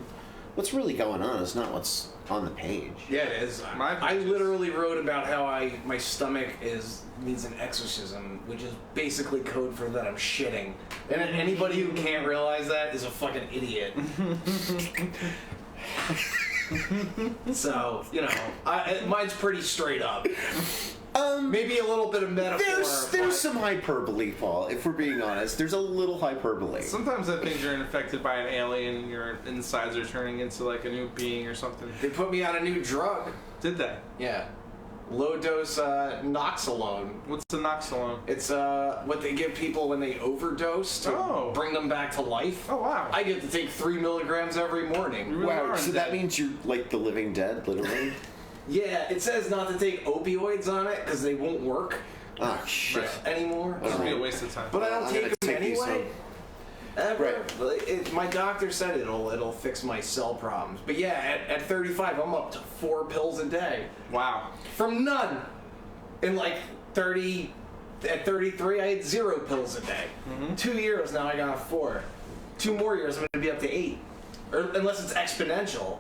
S7: what's really going on is not what's on the page.
S9: Yeah, it is. I literally wrote about how my stomach needs an exorcism, which is basically code for that I'm shitting. And anybody who can't realize that is a fucking idiot. So, you know, mine's pretty straight up. Maybe a little bit of metaphor.
S7: There's some hyperbole, Paul. If we're being honest, there's a little hyperbole.
S8: Sometimes I think you're infected by an alien and your insides are turning into like a new being or something.
S9: They put me on a new drug.
S8: Did they?
S9: Yeah. Low dose Noxalone.
S8: What's the Noxalone?
S9: It's what they give people when they overdose to bring them back to life.
S8: Oh, wow.
S9: I get to take 3 milligrams every morning.
S8: You really
S7: Wow, so that means you're like the living dead, literally?
S9: Yeah, it says not to take opioids on it because they won't work
S7: shit.
S9: anymore.
S8: It's be a waste of time.
S9: But I don't take them anyway. Ever.
S7: Right.
S9: My doctor said it'll fix my cell problems. But yeah, at 35, I'm up to 4 pills a day.
S8: Wow.
S9: From none. In like 30, at 33, I had 0 pills a day. 2 years now, I got 4. 2 more years, I'm going to be up to 8. Or unless it's exponential.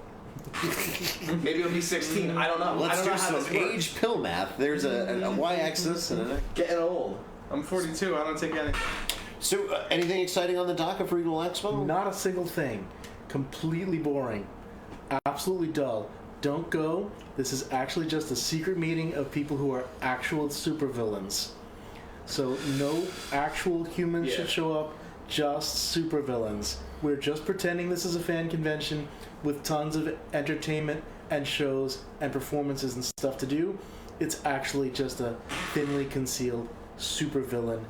S9: Maybe it'll be 16. I don't know.
S7: Let's
S9: I don't know
S7: do
S9: how
S7: some
S9: this works.
S7: age pill math. There's a y-axis and a...
S9: Getting old.
S8: I'm 42. I don't take any.
S7: So, anything exciting on the docket for Eagle Expo?
S1: Not a single thing. Completely boring. Absolutely dull. Don't go. This is actually just a secret meeting of people who are actual supervillains. So no actual humans should show up, just supervillains. We're just pretending this is a fan convention with tons of entertainment and shows and performances and stuff to do. It's actually just a thinly concealed supervillain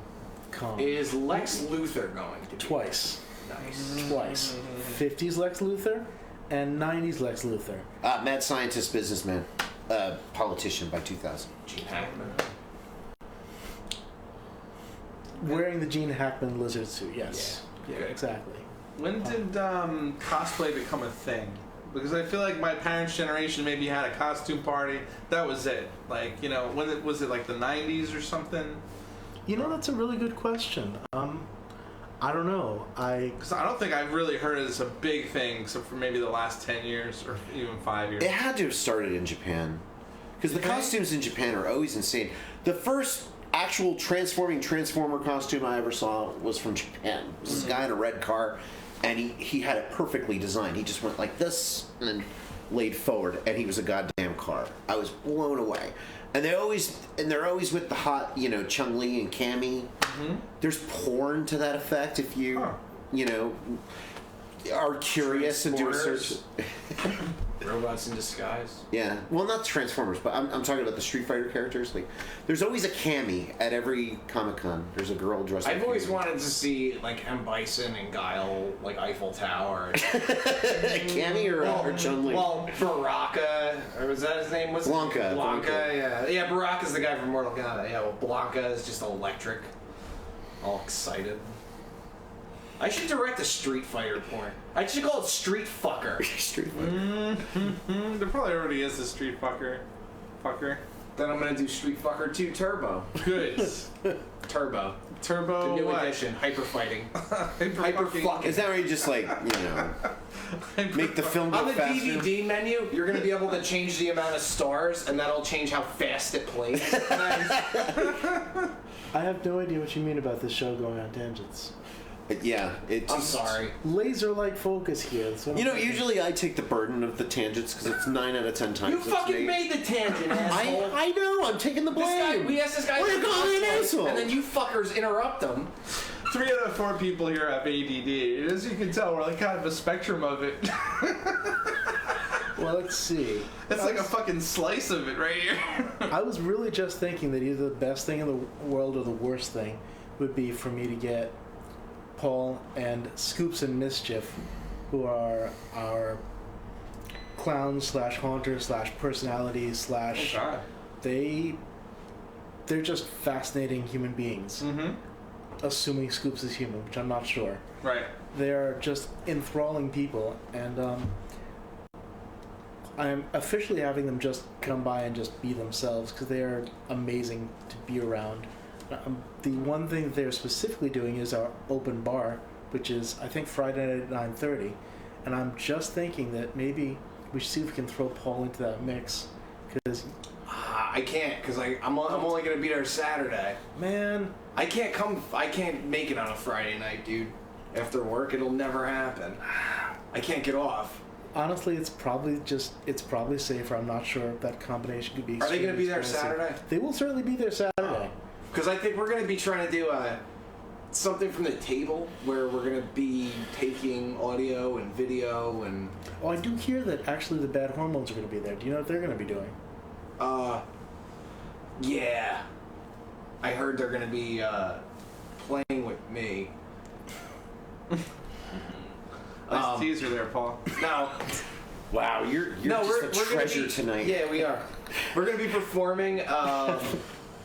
S1: con.
S9: Is Lex Luthor going to be?
S1: Twice.
S9: Nice.
S1: Twice. 50s Lex Luthor and 90s Lex Luthor.
S7: Mad scientist, businessman, politician by 2000.
S9: Gene Hackman.
S1: Wearing the Gene Hackman lizard suit, yes.
S8: Yeah.
S1: Exactly.
S8: When did cosplay become a thing? Because I feel like my parents' generation maybe had a costume party. That was it. Like, you know, when was it like the 90s or something?
S1: You know, that's a really good question. I don't know.
S8: Because I don't think I've really heard it as a big thing, except for maybe the last 10 years or even 5 years.
S7: It had to have started in Japan. Because the costumes in Japan are always insane. The first actual transforming Transformer costume I ever saw was from Japan. It was this guy in a red car, and he had it perfectly designed. He just went like this and then laid forward, and he was a goddamn car. I was blown away. And they're always with the hot, you know, Chung-Li and Cammy. There's porn to that effect if you, you know, are curious and do a search.
S9: Robots in disguise.
S7: Yeah, well, not Transformers, but I'm talking about the Street Fighter characters. Like, there's always a Cammy at every Comic-Con. There's a girl dressed up.
S9: I've always wanted to see, like, M. Bison and Guile, like, Eiffel Tower.
S7: Cammy or Chun-Li?
S9: Well, Baraka, or was that his name? What's
S7: Blanca.
S9: Blanca, yeah. Yeah, Baraka's the guy from Mortal Kombat. Yeah, well, Blanca is just electric. All excited. I should direct a Street Fighter porn. I should call it Street Fucker.
S7: Street Fighter.
S8: There probably already is a Street Fucker.
S9: Then I'm gonna do Street Fucker 2 Turbo.
S8: Good.
S9: Turbo.
S8: Turbo.
S9: The new
S8: what?
S9: edition. Hyper fighting.
S8: Hyper fucking.
S7: Is that where you just, like, you know, make the film go
S9: On the
S7: faster?
S9: DVD menu, you're gonna be able to change the amount of stars, and that'll change how fast it plays.
S1: I have no idea what you mean about this show going on tangents.
S7: Yeah, it's.
S9: I'm sorry.
S1: Laser-like focus here. That's what
S7: You
S1: I'm
S7: know,
S1: thinking.
S7: usually I take the burden of the tangents because it's 9 out of 10 times.
S9: You
S7: it's
S9: fucking
S7: me.
S9: made the tangent, asshole.
S7: I know. I'm taking the
S9: This guy,
S7: blame.
S9: we asked this guy.
S7: Why are you
S9: to
S7: calling me an
S9: cosplay,
S7: asshole?
S9: And then you fuckers interrupt him.
S8: 3 out of 4 people here have ADD. As you can tell, we're like kind of a spectrum of it.
S1: Well, let's see.
S8: It's like a fucking slice of it right here.
S1: I was really just thinking that either the best thing in the world or the worst thing would be for me to get Paul and Scoops and Mischief, who are our clowns slash haunters slash personalities slash
S8: God.
S1: they're just fascinating human beings.
S8: Mm-hmm.
S1: Assuming Scoops is human, which I'm not sure.
S8: Right.
S1: They're just enthralling people, and I'm officially having them just come by and just be themselves because they are amazing to be around. The one thing that they're specifically doing is our open bar, which is I think Friday night at 9:30, and I'm just thinking that maybe we should see if we can throw Paul into that mix because
S9: I can't, because I'm only going to be there Saturday.
S1: man,
S9: I can't make it on a Friday night, dude. After work, it'll never happen. I can't get off.
S1: honestly it's probably safer. I'm not sure if that combination could be.
S9: Are they going to be there
S1: extremely
S9: Saturday?
S1: They will certainly be there Saturday.
S9: Because I think we're going to be trying to do something from the table where we're going to be taking audio and video and...
S1: Oh, I do hear that actually the Bad Hormones are going to be there. Do you know what they're going to be doing?
S9: Yeah. I heard they're going to be playing with me.
S8: Nice teaser there, Paul.
S9: No.
S7: Wow, you're just a treasure tonight.
S9: Yeah, we are. We're going to be performing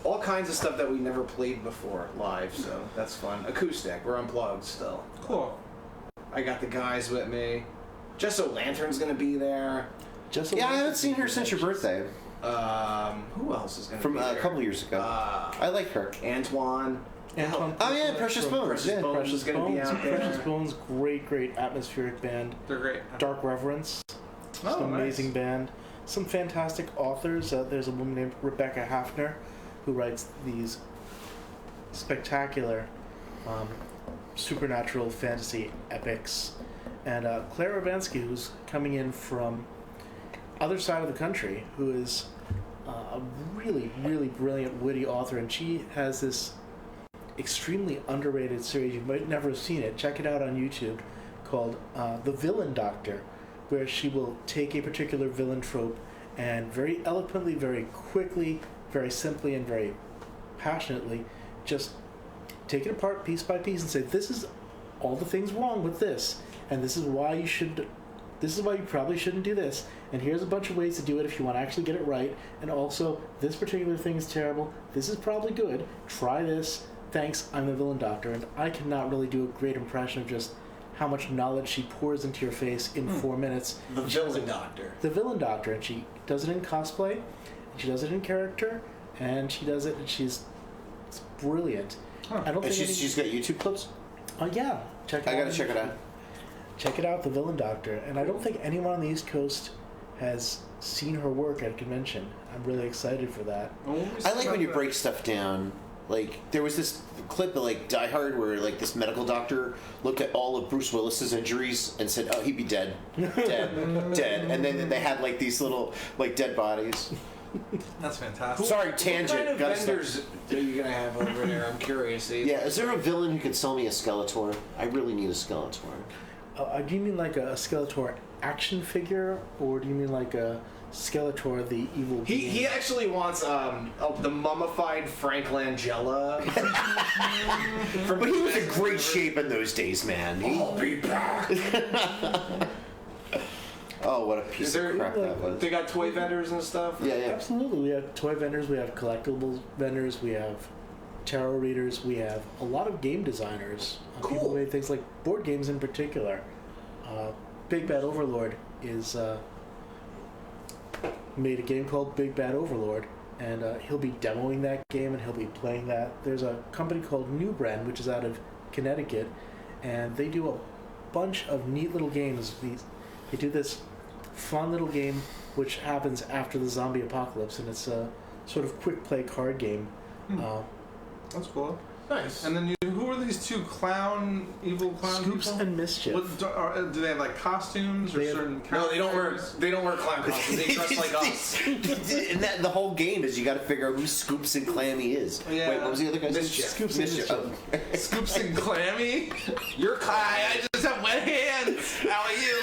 S9: all kinds of stuff that we never played before live, so that's fun. Acoustic. We're unplugged still.
S8: Cool.
S9: I got the guys with me. Just Lantern's going to be there.
S7: Yeah, I haven't seen her since your birthday.
S9: Who else is going to
S7: From
S9: be there?
S7: a couple years ago. I like her.
S9: Antoine.
S1: Antoine.
S7: Oh yeah, Precious Bones.
S9: Precious Bones
S1: Precious
S9: is going to be out there.
S1: Precious Bones, great atmospheric band.
S8: They're great.
S1: Dark Reverence, just an amazing band. Some fantastic authors. There's a woman named Rebecca Hafner, who writes these spectacular supernatural fantasy epics, and Claire Urbanski, who's coming in from other side of the country, who is a really brilliant, witty author, and she has this extremely underrated series. You might never have seen it. Check it out on YouTube, called The Villain Doctor, where she will take a particular villain trope and very eloquently, very quickly, very simply, and very passionately just take it apart piece by piece and say, this is all the things wrong with this, and this is why you probably shouldn't do this, and here's a bunch of ways to do it if you want to actually get it right, and also this particular thing is terrible, this is probably good, try this, thanks, I'm the Villain Doctor. And I cannot really do a great impression of just how much knowledge she pours into your face in 4 minutes.
S9: The Villain Doctor.
S1: The Villain Doctor, and she does it in cosplay, and she does it in character, and she does it, and it's brilliant. I don't
S7: And
S1: think
S7: she's got YouTube clips?
S1: yeah, check it out.
S7: I gotta check it out.
S1: Check it out, The Villain Doctor. And I don't think anyone on the East Coast has seen her work at a convention. I'm really excited for that.
S7: I like when you break stuff down. Like, there was this clip of, like, Die Hard where, like, this medical doctor looked at all of Bruce Willis's injuries and said, oh, he'd be dead. Dead. And then they had, like, these little, like, dead bodies.
S8: That's fantastic.
S7: Sorry, tangent.
S9: What kind of
S7: Gotta stop.
S9: vendors are you going to have over there? I'm curious.
S7: Yeah, is there a villain who can sell me a Skeletor? I really need a Skeletor.
S1: Do you mean like a Skeletor action figure, or do you mean like a Skeletor, the evil being?
S9: He actually wants the mummified Frank Langella.
S7: But he was in great shape in those days, man.
S9: I'll be back.
S7: Oh, what a piece of crap that was.
S9: They got toy vendors and stuff?
S7: Yeah.
S1: Absolutely. We have toy vendors, we have collectibles vendors, we have tarot readers, we have a lot of game designers. People who made things like board games in particular. Big Bad Overlord is made a game called Big Bad Overlord, and he'll be demoing that game and he'll be playing that. There's a company called New Brand, which is out of Connecticut, and they do a bunch of neat little games. They do this fun little game which happens after the zombie apocalypse, and it's a sort of quick play card game.
S8: That's cool.
S9: Nice.
S8: And then who are these two evil clown
S1: Scoops
S8: people?
S1: and Mischief.
S8: Do they have like costumes or certain
S9: No, they don't wear.
S8: characters?
S9: They don't wear clown costumes. They dress like us.
S7: And the whole game is you got to figure out who Scoops and Clammy is.
S8: Yeah.
S7: Wait, what was the other guy's name?
S9: Mischief.
S1: Scoops and Mischief.
S7: Oh.
S8: Scoops and Clammy?
S9: You're
S8: I just have wet hands. How are you?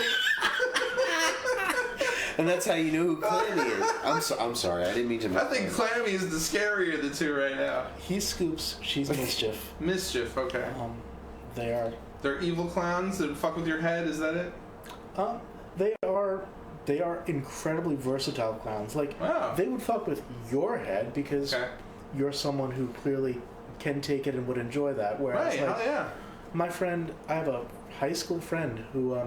S7: And that's how you know who Clammy is. I'm sorry, I didn't mean to.
S8: I think Clammy is the scarier of the two right now.
S1: He's Scoops, she's Mischief.
S8: Mischief, okay.
S1: They're
S8: evil clowns that fuck with your head, is that it?
S1: They are incredibly versatile clowns. Like,
S8: Wow.
S1: they would fuck with your head because you're someone who clearly can take it and would enjoy that. Whereas,
S8: Right,
S1: like,
S8: hell yeah.
S1: my friend, I have a high school friend who,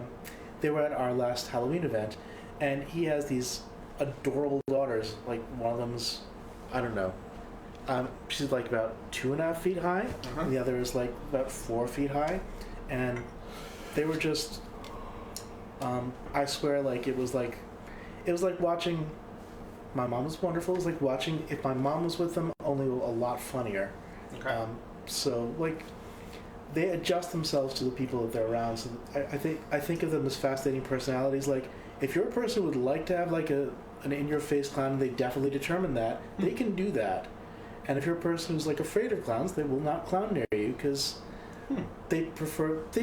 S1: they were at our last Halloween event, and he has these adorable daughters. Like, one of them's, I don't know, she's like about 2.5 feet high, and the other is like about 4 feet high, and they were just, I swear, like it was like watching. My Mom Was Wonderful. It was like watching if my mom was with them, only a lot funnier.
S8: Okay.
S1: So like, they adjust themselves to the people that they're around. So I think of them as fascinating personalities. Like, if you're a person who would like to have like an in-your-face clown, they definitely determine that they can do that. And if you're a person who's like afraid of clowns, they will not clown near you because they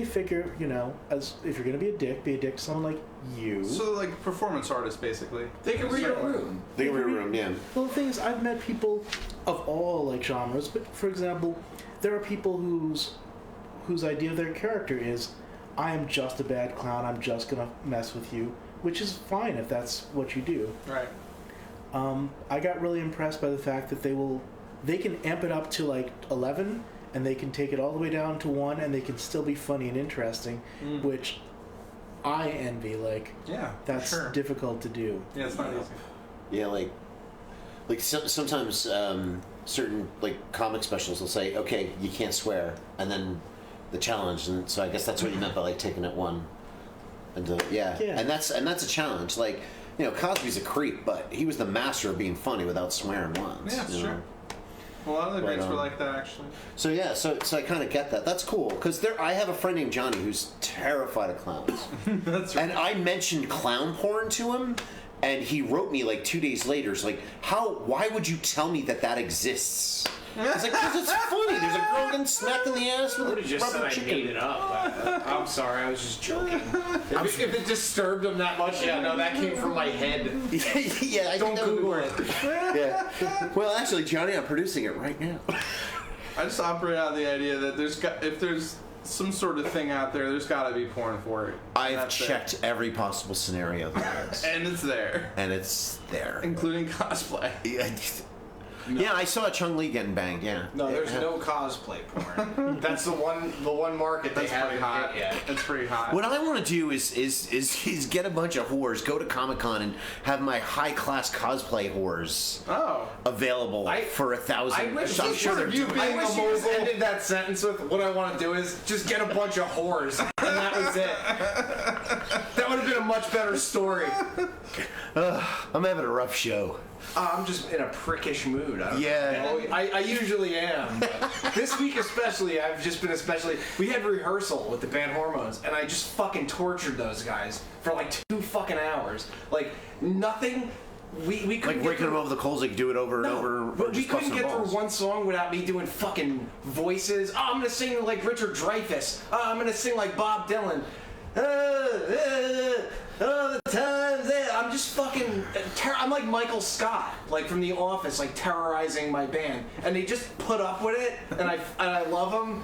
S1: figure, you know, as if you're gonna be a dick to someone like you.
S8: So like performance artists, basically.
S9: They can read a room.
S7: They can read a room, yeah.
S1: Well, the thing is, I've met people of all like genres, but for example, there are people whose idea of their character is, I am just a bad clown, I'm just gonna mess with you, which is fine if that's what you do.
S8: Right.
S1: I got really impressed by the fact that they can amp it up to like 11, and they can take it all the way down to 1, and they can still be funny and interesting, which I envy. Like,
S8: Yeah,
S1: that's
S8: for sure.
S1: difficult to do.
S8: Yeah, it's not easy.
S7: Yeah, like sometimes certain like comic specials will say, okay, you can't swear, and then the challenge, and so I guess that's what you meant by like taking it 1. And and that's a challenge. Like, you know, Cosby's a creep, but he was the master of being funny without swearing once.
S8: Yeah, that's
S7: you
S8: true.
S7: know?
S8: A lot of the greats
S7: But,
S8: were like that, actually.
S7: So yeah, so I kind of get that. That's cool because I have a friend named Johnny who's terrified of clowns.
S8: That's right.
S7: And I mentioned clown porn to him, and he wrote me like 2 days later. It's like, why would you tell me that exists? It's like, because it's funny. There's a girl getting smacked in the ass with
S9: I would have
S7: a
S9: just said
S7: rubber
S9: I
S7: chicken.
S9: made it up. I'm sorry, I was just joking. If it disturbed him that much, yeah, no, that came from my head.
S7: Yeah, I
S9: Don't
S7: think that would
S9: Google
S7: work.
S9: it.
S7: Yeah. Well, actually, Johnny, I'm producing it right now.
S8: I just operate on the idea that if there's some sort of thing out there, there's got to be porn for it.
S7: I've
S8: That's it.
S7: checked every possible scenario there is.
S8: And it's there.
S7: And it's there.
S8: Including cosplay.
S7: Yeah, I saw Chung-Li getting banged, yeah.
S9: No, there's no cosplay porn. That's the one market they
S8: That's
S9: haven't
S8: pretty hot.
S9: hit yet.
S8: That's pretty hot.
S7: What I want to do is get a bunch of whores, go to Comic-Con, and have my high-class cosplay whores available for 1,000.
S9: I wish
S7: I'm sure they're
S9: you
S7: doing
S9: being
S7: it.
S9: a just ended that sentence with, what I want to do is just get a bunch of whores, and that was it. That would have been a much better story.
S7: I'm having a rough show.
S9: I'm just in a prickish mood.
S7: Yeah.
S9: I usually am. But this week especially, I've just been we had rehearsal with the band Hormones, and I just fucking tortured those guys for like 2 fucking hours. Like, nothing... We couldn't
S7: like breaking them over the coals, like do it over and over.
S9: But we couldn't get through one song without me doing fucking voices. Oh, I'm gonna sing like Richard Dreyfuss. Oh, I'm gonna sing like Bob Dylan. Oh, the times. I'm just fucking. I'm like Michael Scott, like from The Office, like terrorizing my band, and they just put up with it, and I love them,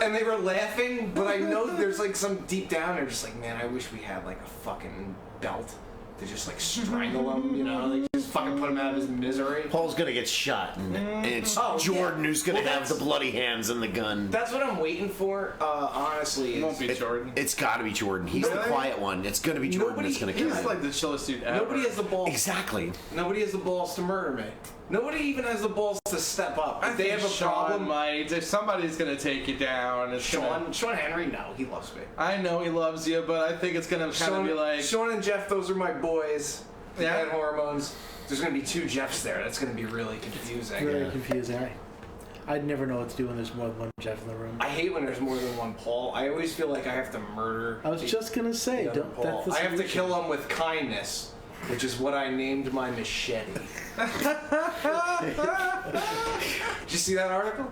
S9: and they were laughing, but I know there's like some deep down, they're just like, man, I wish we had like a fucking belt to just like strangle him, you know, like just fucking put him out of his misery.
S7: Paul's gonna get shot, and it's Jordan who's gonna have the bloody hands and the gun.
S9: That's what I'm waiting for. Honestly,
S6: It won't be Jordan.
S7: It's gotta be Jordan. He's the quiet one. It's gonna be Jordan that's gonna kill
S6: He's
S7: him.
S6: like the chillest dude ever.
S9: nobody has the balls.
S7: Exactly.
S9: Nobody has the balls to murder me. Nobody even has the balls to step up. If they have a problem,
S6: might. If somebody's gonna take you down, it's
S9: Sean Henry, no, he loves me.
S6: I know he loves you, but I think it's gonna kind of be like.
S9: Sean and Jeff, those are my boys.
S6: Yeah.
S9: Bad hormones. There's gonna be two Jeffs there. That's gonna be really confusing.
S1: Very confusing. I'd never know what to do when there's more than one Jeff in the room.
S9: I hate when there's more than one Paul. I always feel like I have to murder.
S1: I was just gonna say,
S9: the other
S1: don't.
S9: Paul.
S1: That's the
S9: I have to
S1: solution.
S9: kill him with kindness, which is what I named my machete. Did you see that article?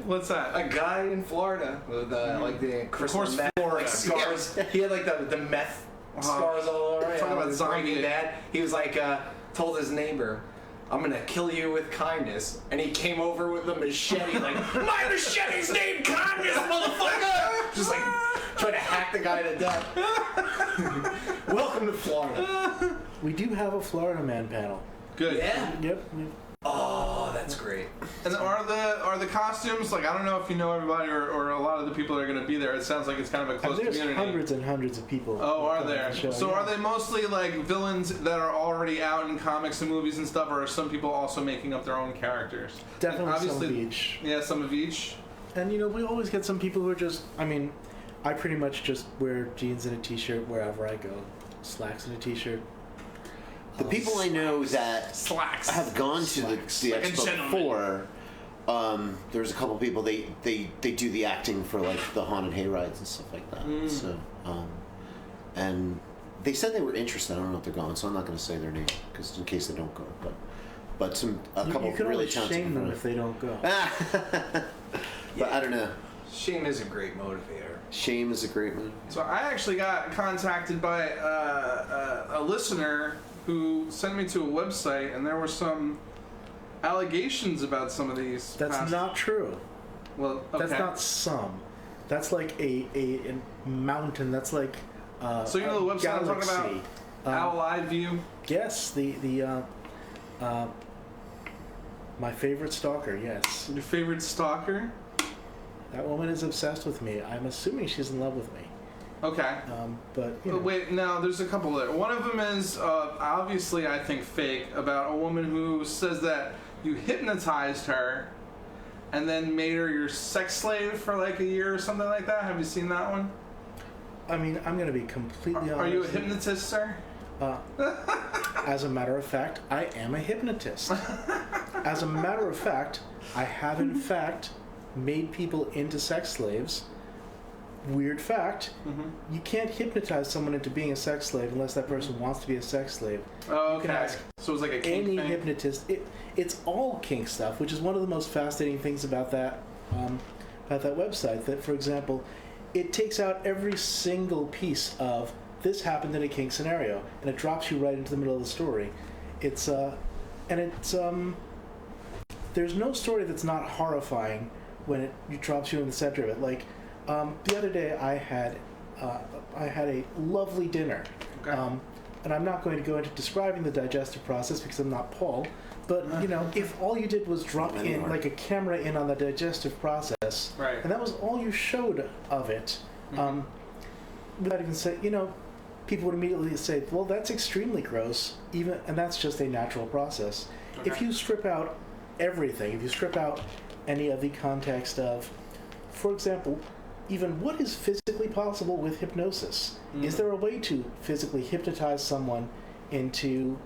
S6: What's that?
S9: A guy in Florida with like the crystal
S6: course,
S9: meth
S6: Florida.
S9: like, scars. He had like the meth scars all over.
S6: Talk about zombie.
S9: Breaking Bad. He was like told his neighbor, "I'm gonna kill you with kindness," and he came over with a machete, like, "My machete's named Kindness, motherfucker!" Just like trying to hack the guy to death. Welcome to Florida.
S1: We do have a Florida Man panel.
S6: Good.
S9: Yeah.
S1: Yep.
S9: Oh, that's great.
S6: And are the costumes, like, I don't know if you know everybody or a lot of the people that are going to be there. It sounds like it's kind of a close
S1: There's
S6: community.
S1: hundreds and hundreds of people.
S6: Oh, are
S1: on the
S6: there?
S1: show,
S6: So
S1: yeah.
S6: are they mostly like villains that are already out in comics and movies and stuff, or are some people also making up their own characters?
S1: Definitely
S6: And
S1: some of each.
S6: Yeah, some of each.
S1: And we always get some people who are just. I mean, I pretty much just wear jeans and a t-shirt wherever I go, slacks and a t-shirt.
S7: The people I know that
S6: Slacks.
S7: have gone to the
S6: Like a
S7: expo
S6: gentleman.
S7: before, there's a couple people they do the acting for like the haunted hay rides and stuff like that. So, and they said they were interested. I don't know if they're going, so I'm not going to say their name because in case they don't go. But a couple
S1: You can
S7: really
S1: always
S7: talented
S1: shame them
S7: people.
S1: if they don't go.
S7: But I don't know.
S9: Shame is a great motivator.
S7: Shame is a great one.
S6: So I actually got contacted by a listener who sent me to a website, and there were some allegations about some of these.
S1: That's not true.
S6: Well, okay.
S1: That's not some. That's like a mountain. That's like.
S6: So you know the website I'm talking about?
S1: galaxy.
S6: Owl Eye View.
S1: Yes, the my favorite stalker. Yes,
S6: Your favorite stalker?
S1: that woman is obsessed with me. I'm assuming she's in love with me.
S6: Okay.
S1: But you know,
S6: Wait, no, there's a couple there. One of them is obviously, I think, fake, about a woman who says that you hypnotized her and then made her your sex slave for like a year or something like that. Have you seen that one?
S1: I mean, I'm going to be completely honest.
S6: Are you a hypnotist, sir?
S1: As a matter of fact, I am a hypnotist. As a matter of fact, I have in fact made people into sex slaves. Weird fact, you can't hypnotize someone into being a sex slave unless that person wants to be a sex slave.
S6: Oh,
S1: You can
S6: okay.
S1: ask
S6: So it was like a kink
S1: Any
S6: thing?
S1: hypnotist, it's all kink stuff, which is one of the most fascinating things about that website. That, for example, it takes out every single piece of this happened in a kink scenario, and it drops you right into the middle of the story. It's there's no story that's not horrifying when it drops you in the center of it. Like the other day, I had a lovely dinner.
S6: Okay.
S1: And I'm not going to go into describing the digestive process because I'm not Paul. But if all you did was drop in like a camera in on the digestive process,
S6: Right.
S1: and that was all you showed of it, without even say, people would immediately say, "Well, that's extremely gross," and that's just a natural process.
S6: Okay.
S1: If you strip out everything, if you strip out any of the context of, for example, even what is physically possible with hypnosis? Is there a way to physically hypnotize someone into,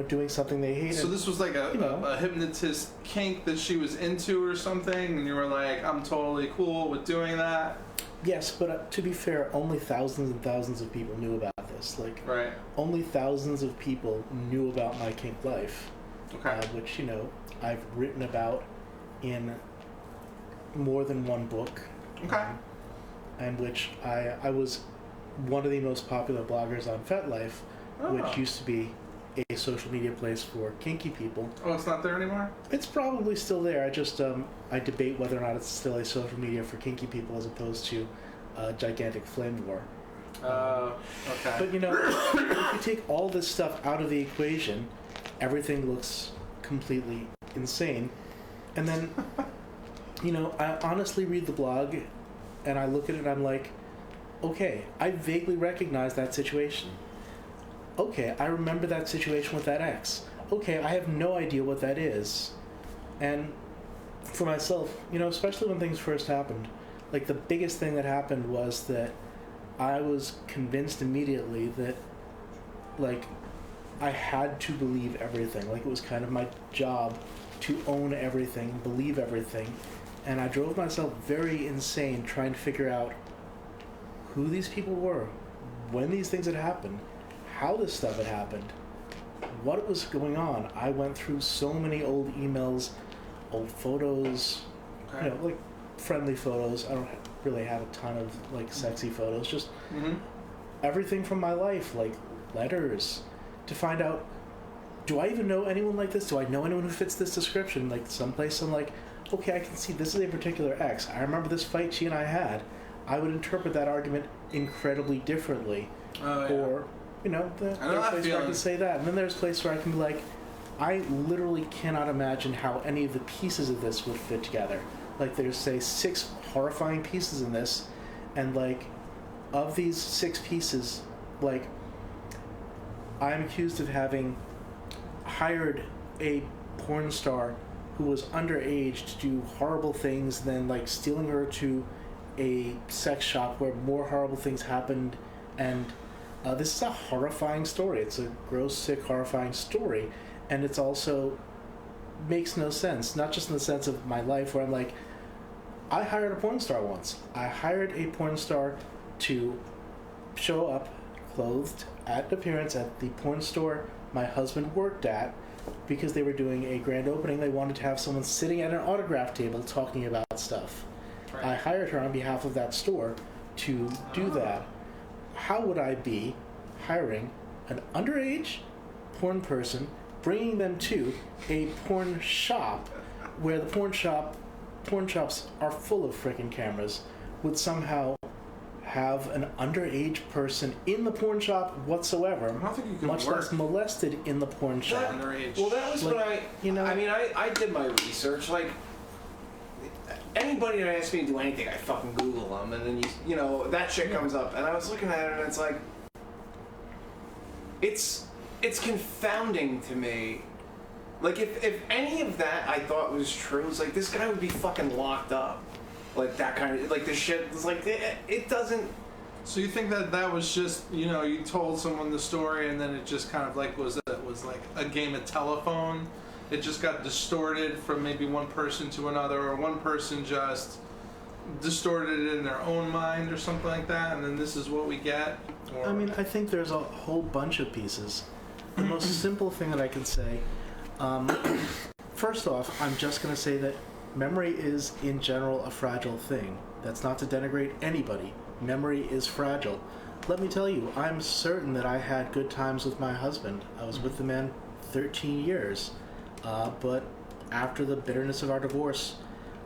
S1: doing something they hate?
S6: So this was like a hypnotist kink that she was into or something, and you were like, I'm totally cool with doing that?
S1: Yes, but to be fair, only thousands and thousands of people knew about this. Like,
S6: Right.
S1: only thousands of people knew about my kink life,
S6: Okay.
S1: which, I've written about in more than one book.
S6: Okay.
S1: And which I was one of the most popular bloggers on FetLife,
S6: Oh.
S1: which used to be a social media place for kinky people.
S6: Oh, it's not there anymore?
S1: It's probably still there. I just I debate whether or not it's still a social media for kinky people as opposed to a gigantic flame war.
S6: Okay.
S1: But you know, if you take all this stuff out of the equation, everything looks completely insane. And then, you know, I honestly read the blog and I look at it and I'm like, okay, I vaguely recognize that situation. Okay, I remember that situation with that ex. Okay, I have no idea what that is. And for myself, you know, especially when things first happened, like the biggest thing that happened was that I was convinced immediately that, like, I had to believe everything. Like, it was kind of my job to own everything, believe everything. And I drove myself very insane trying to figure out who these people were, when these things had happened, how this stuff had happened, what was going on. I went through so many old emails, old photos, you know, like friendly photos. I don't really have a ton of like sexy photos, just everything from my life, like letters, to find out, do I even know anyone like this? Do I know anyone who fits this description? Like someplace I'm like, okay, I can see this is a particular ex. I remember this fight she and I had. I would interpret that argument incredibly differently. Or, you know, there's a place where I can say that. And then there's a place where I can be like, I literally cannot imagine how any of the pieces of this would fit together. Like, there's, say, 6 horrifying pieces in this, and, like, of these 6 pieces, like, I'm accused of having hired a porn star who was underage to do horrible things, then, like, stealing her to a sex shop where more horrible things happened, and this is a horrifying story. It's a gross, sick, horrifying story, and it's also makes no sense, not just in the sense of my life where I'm like, I hired a porn star once. I hired a porn star to show up clothed at appearance at the porn store my husband worked at because they were doing a grand opening. They wanted to have someone sitting at an autograph table talking about stuff. Right. I hired her on behalf of that store to do that. How would I be hiring an underage porn person, bringing them to a porn shop where the porn shops are full of frickin' cameras, would somehow have an underage person in the porn shop whatsoever,
S6: I don't think you can
S1: much less molested in the porn shop.
S9: Well, that was
S1: like,
S9: what I did my research. Like, anybody that asks me to do anything, I fucking Google them, and then you know, that shit comes up, and I was looking at it, and it's like, it's confounding to me. Like, if any of that I thought was true, it's like, this guy would be fucking locked up. Like, that kind of, like, the shit, it's like, it doesn't...
S6: So you think that was just, you know, you told someone the story and then it just kind of like was like a game of telephone? It just got distorted from maybe one person to another, or one person just distorted it in their own mind or something like that, and then this is what we get? Or...
S1: I mean, I think there's a whole bunch of pieces. The most simple thing that I can say, first off, I'm just going to say that memory is, in general, a fragile thing. That's not to denigrate anybody. Memory is fragile. Let me tell you, I'm certain that I had good times with my husband. I was with the man 13 years. But after the bitterness of our divorce,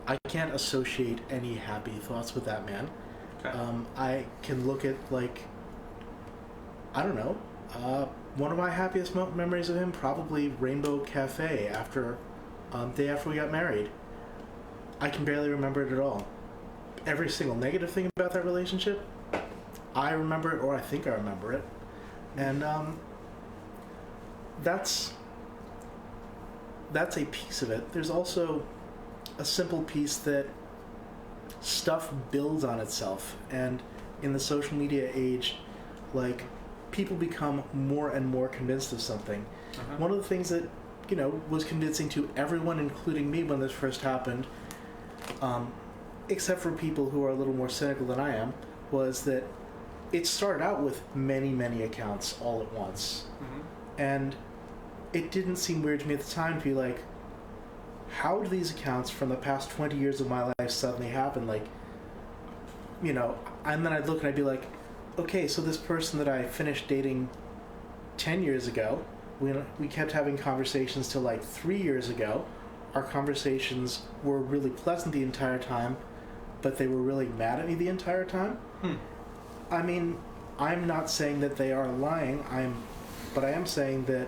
S1: I can't associate any happy thoughts with that man. Okay. I can look at, like, I don't know, one of my happiest memories of him, probably Rainbow Cafe day after we got married. I can barely remember it at all. Every single negative thing about that relationship, I remember it, or I think I remember it. And that's a piece of it. There's also a simple piece that stuff builds on itself, and in the social media age, like, people become more and more convinced of something. One of the things that, you know, was convincing to everyone, including me, when this first happened, except for people who are a little more cynical than I am, was that it started out with many, many accounts all at once. And it didn't seem weird to me at the time to be like, how do these accounts from the past 20 years of my life suddenly happen? Like, you know, and then I'd look and I'd be like, okay, so this person that I finished dating 10 years ago, we kept having conversations till like 3 years ago. Our conversations were really pleasant the entire time, but they were really mad at me the entire time. I mean, I'm not saying that they are lying, but I am saying that,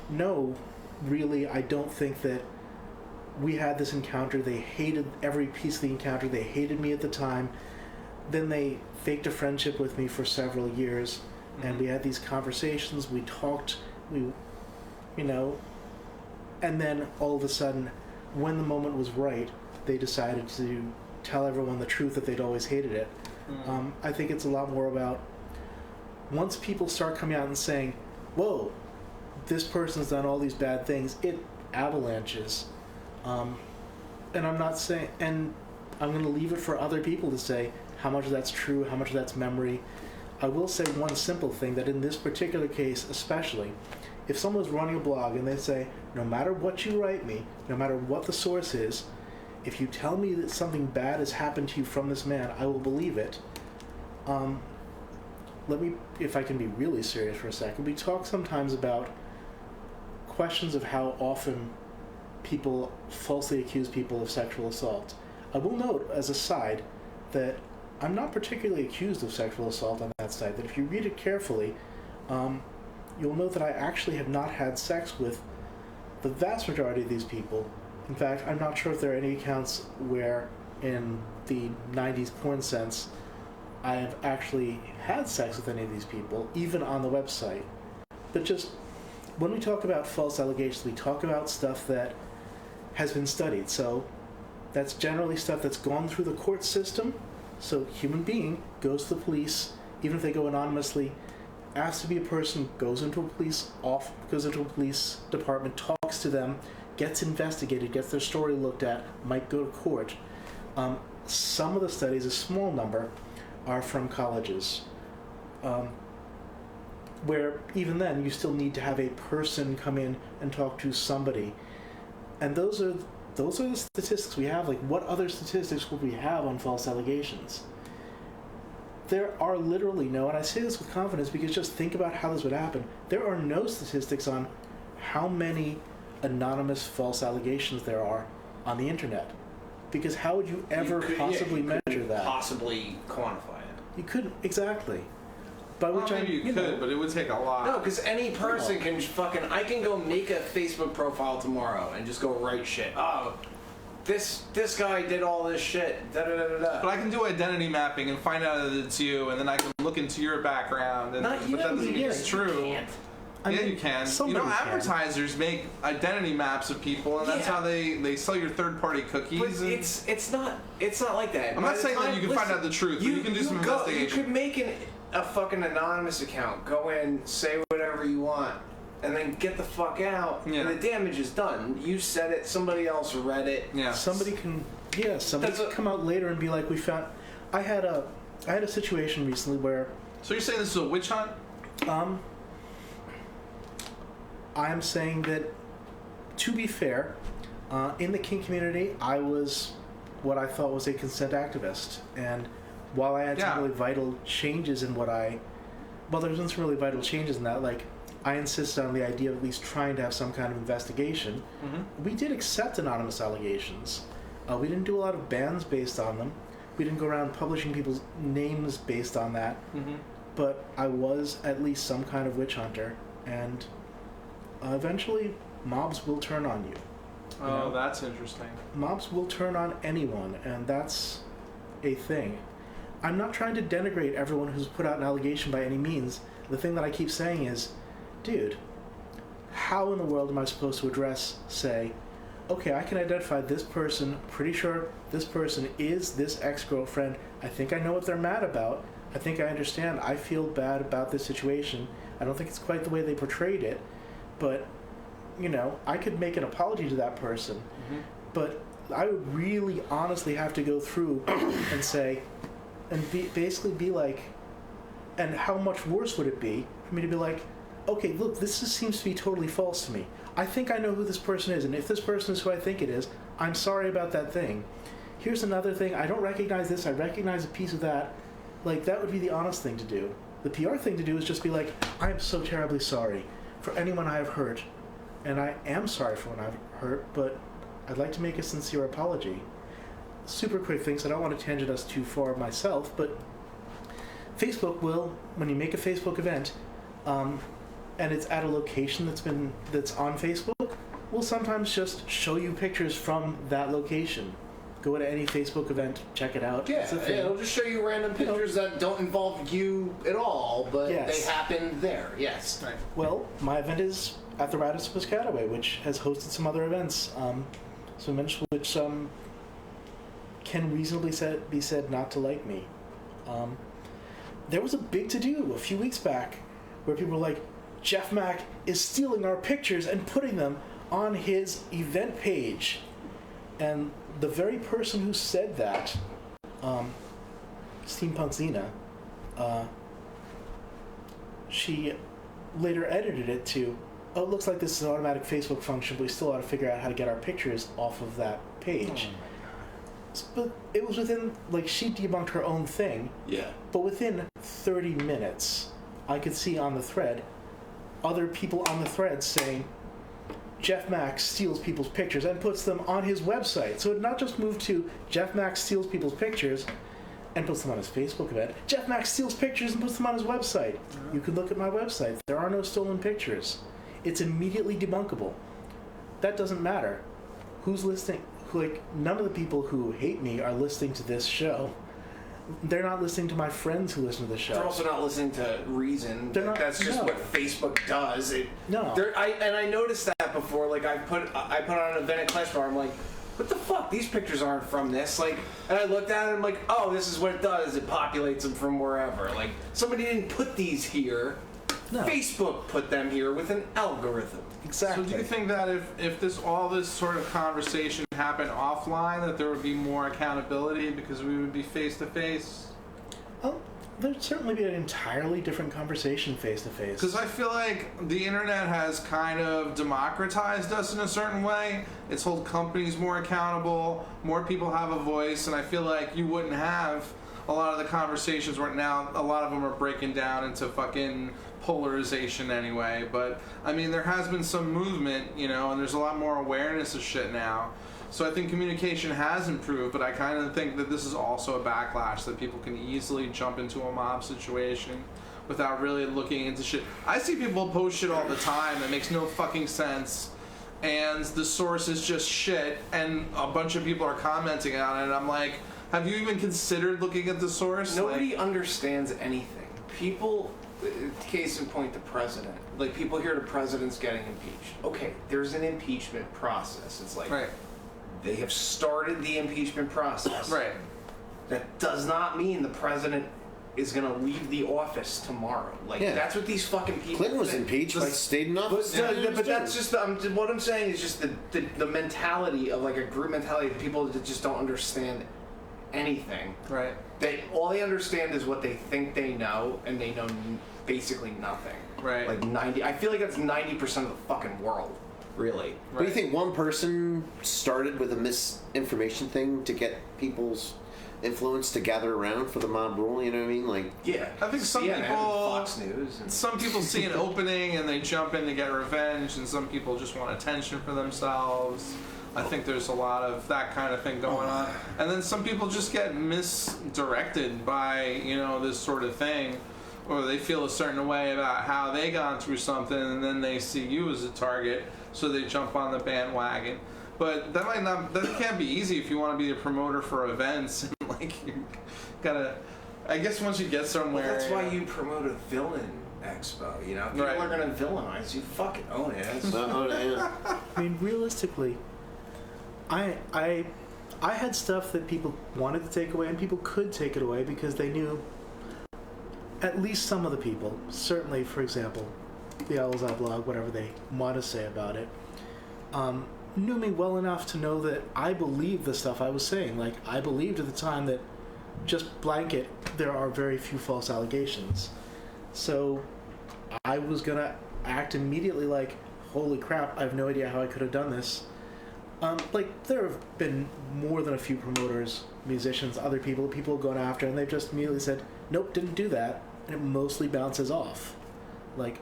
S1: no, really, I don't think that we had this encounter. They hated every piece of the encounter. They hated me at the time. Then they faked a friendship with me for several years, and we had these conversations. We talked, and then all of a sudden, when the moment was right, they decided to tell everyone the truth that they'd always hated it. I think it's a lot more about once people start coming out and saying, whoa, this person's done all these bad things, it avalanches. And I'm not saying, and I'm going to leave it for other people to say how much of that's true, how much of that's memory. I will say one simple thing, that in this particular case especially, if someone's running a blog and they say, no matter what you write me, no matter what the source is, if you tell me that something bad has happened to you from this man, I will believe it. Let me, if I can be really serious for a second, we talk sometimes about questions of how often people falsely accuse people of sexual assault. I will note, as a side, that I'm not particularly accused of sexual assault on that site. That if you read it carefully, you'll note that I actually have not had sex with the vast majority of these people. In fact, I'm not sure if there are any accounts where, in the 90s porn sense, I have actually had sex with any of these people, even on the website. But just, when we talk about false allegations, we talk about stuff that has been studied. So that's generally stuff that's gone through the court system. So human being goes to the police, even if they go anonymously, asks to be a person, goes into a police department, talks to them, gets investigated, gets their story looked at, might go to court. Some of the studies, a small number, are from colleges, where even then you still need to have a person come in and talk to somebody. And those are the statistics we have. Like, what other statistics would we have on false allegations? There are literally no, and I say this with confidence because just think about how this would happen. There are no statistics on how many anonymous false allegations there are on the internet. Because how would you ever possibly measure that?
S9: Possibly quantify it.
S1: You couldn't, exactly. By which
S6: maybe you could, but it would take a lot.
S9: No, because any person can I can go make a Facebook profile tomorrow and just go write shit. Oh, this guy did all this shit. Da da da da da.
S6: But I can do identity mapping and find out that it's you, and then I can look into your background. And,
S9: Not you.
S6: But that doesn't mean it's true.
S9: You can't.
S6: Yeah, you can. Advertisers make identity maps of people, and that's how they sell your third-party cookies.
S9: But it's not like that.
S6: I'm not saying that you can find out the truth, but you can do some investigation.
S9: You could make a fucking anonymous account, go in, say whatever you want, and then get the fuck out, and the damage is done. You said it, somebody else read it.
S6: Yeah.
S1: Somebody can come out later and be like, we found... I had a situation recently where...
S6: So you're saying this is a witch hunt?
S1: I'm saying that, to be fair, in the kink community, I was what I thought was a consent activist. And while I had some really vital changes in there wasn't some really vital changes in that, like, I insisted on the idea of at least trying to have some kind of investigation. Mm-hmm. We did accept anonymous allegations. We didn't do a lot of bans based on them. We didn't go around publishing people's names based on that. Mm-hmm. But I was at least some kind of witch hunter. And eventually, mobs will turn on you.
S6: Oh, that's interesting.
S1: Mobs will turn on anyone, and that's a thing. I'm not trying to denigrate everyone who's put out an allegation by any means. The thing that I keep saying is, dude, how in the world am I supposed to say, okay, I can identify this person, pretty sure this person is this ex-girlfriend, I think I know what they're mad about, I think I understand, I feel bad about this situation, I don't think it's quite the way they portrayed it, but, I could make an apology to that person, but I would really honestly have to go through and say, and basically be like, and how much worse would it be for me to be like, okay, look, this seems to be totally false to me. I think I know who this person is, and if this person is who I think it is, I'm sorry about that thing. Here's another thing, I don't recognize this, I recognize a piece of that. Like, that would be the honest thing to do. The PR thing to do is just be like, I am so terribly sorry for anyone I have hurt, and I am sorry for when I've hurt, but I'd like to make a sincere apology. Super quick things, I don't want to tangent us too far myself, but Facebook will, when you make a Facebook event, and it's at a location that's on Facebook, will sometimes just show you pictures from that location. Go to any Facebook event, check it out.
S9: Yeah,
S1: It's a thing.
S9: it'll just show you random pictures that don't involve you at all, but
S1: Yes.
S9: they happen there. Yes.
S6: Right.
S1: Well, my event is at the Radisson Piscataway, which has hosted some other events, which can reasonably be said not to like me. There was a big to-do a few weeks back where people were like, Jeff Mack is stealing our pictures and putting them on his event page. And the very person who said that, Steampunk Xena, she later edited it to, oh, it looks like this is an automatic Facebook function, but we still ought to figure out how to get our pictures off of that page. But it was within, like, she debunked her own thing.
S9: Yeah.
S1: But within 30 minutes, I could see on the thread, other people on the thread saying, Jeff Max steals people's pictures and puts them on his website. So it not just moved to Jeff Max steals people's pictures and puts them on his Facebook event. Jeff Max steals pictures and puts them on his website. You can look at my website. There are no stolen pictures. It's immediately debunkable. That doesn't matter. Who's listening? Like, none of the people who hate me are listening to this show. They're not listening to my friends who listen to the show.
S9: They're also not listening to Reason.
S1: They're not-
S9: That's just
S1: no.
S9: what Facebook does.
S1: No.
S9: I noticed that before. Like I put on an event at Clash Bar. I'm like, what the fuck? These pictures aren't from this. Like, and I looked at it. And I'm like, oh, this is what it does. It populates them from wherever. Like, somebody didn't put these here.
S1: No.
S9: Facebook put them here with an algorithm.
S1: Exactly.
S6: So do you think that if all this sort of conversation happened offline, that there would be more accountability because we would be face to face?
S1: Oh, there'd certainly be an entirely different conversation face to face.
S6: Because I feel like the internet has kind of democratized us in a certain way. It's held companies more accountable, more people have a voice, and I feel like you wouldn't have a lot of the conversations right now. A lot of them are breaking down into fucking polarization anyway. But I mean, there has been some movement, you know, and there's a lot more awareness of shit now. So I think communication has improved, but I kind of think that this is also a backlash, that people can easily jump into a mob situation without really looking into shit. I see people post shit all the time that makes no fucking sense, and the source is just shit, and a bunch of people are commenting on it, and I'm like, have you even considered looking at the source?
S9: Nobody understands anything. People, case in point, the president. Like, people hear the president's getting impeached. Okay, there's an impeachment process. It's like,
S6: Right.
S9: they have started the impeachment process.
S6: Right.
S9: That does not mean the president is going to leave the office tomorrow. Like,
S7: Yeah.
S9: that's what these fucking people
S7: Clinton was
S9: think.
S7: impeached, but stayed in office.
S9: But that's just what I'm saying is just the mentality of, like, a group mentality of people that just don't understand anything.
S6: Right.
S9: All they understand is what they think they know, and they know basically nothing.
S6: Right.
S9: Like 90. I feel like that's 90% of the fucking world, really.
S7: But you think one person started with a misinformation thing to get people's influence to gather around for the mob rule? You know what I mean? Like,
S9: Yeah.
S6: I think some
S9: CNN,
S6: people,
S9: Fox News, and
S6: some people see an opening and they jump in to get revenge, and some people just want attention for themselves. I think there's a lot of that kind of thing going on. And then some people just get misdirected by, you know, this sort of thing, or they feel a certain way about how they gone through something, and then they see you as a target, so they jump on the bandwagon. But that can't be easy if you want to be a promoter for events. Like, you gotta, I guess once you get somewhere.
S9: well, that's why you promote a villain expo. You know, if people
S6: Right.
S9: are gonna villainize you, fucking own it.
S1: I mean, realistically, I had stuff that people wanted to take away, and people could take it away because they knew, at least some of the people, certainly, for example, the Owl's Eye blog, whatever they want to say about it, knew me well enough to know that I believed the stuff I was saying. Like, I believed at the time that, just blanket, there are very few false allegations. So I was going to act immediately like, holy crap, I have no idea how I could have done this. Like, there have been more than a few promoters, musicians, other people have gone after, and they've just immediately said, nope, didn't do that, and it mostly bounces off. Like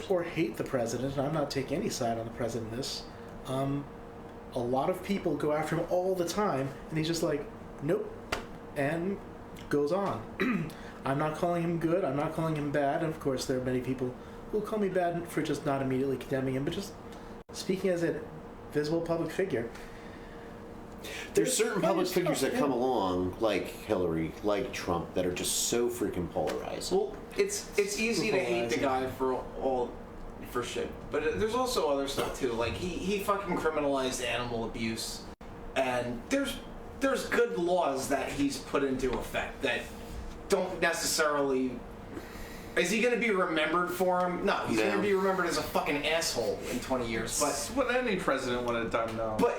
S1: or hate the president, and I'm not taking any side on the president in this, a lot of people go after him all the time, and he's just like, nope, and goes on. I'm not calling him good, I'm not calling him bad, and of course there are many people who will call me bad for just not immediately condemning him, but just speaking as a visible public figure.
S7: There's certain public figures that come along, like Hillary, like Trump, that are just so freaking polarizing.
S9: Well, it's easy to hate the guy for shit, but there's also other stuff too. Like he fucking criminalized animal abuse, and there's good laws that he's put into effect that don't necessarily. Is he going to be remembered for him? No, he's going to be remembered as a fucking asshole in 20 years. But
S6: That's what any president would have done, though.
S9: But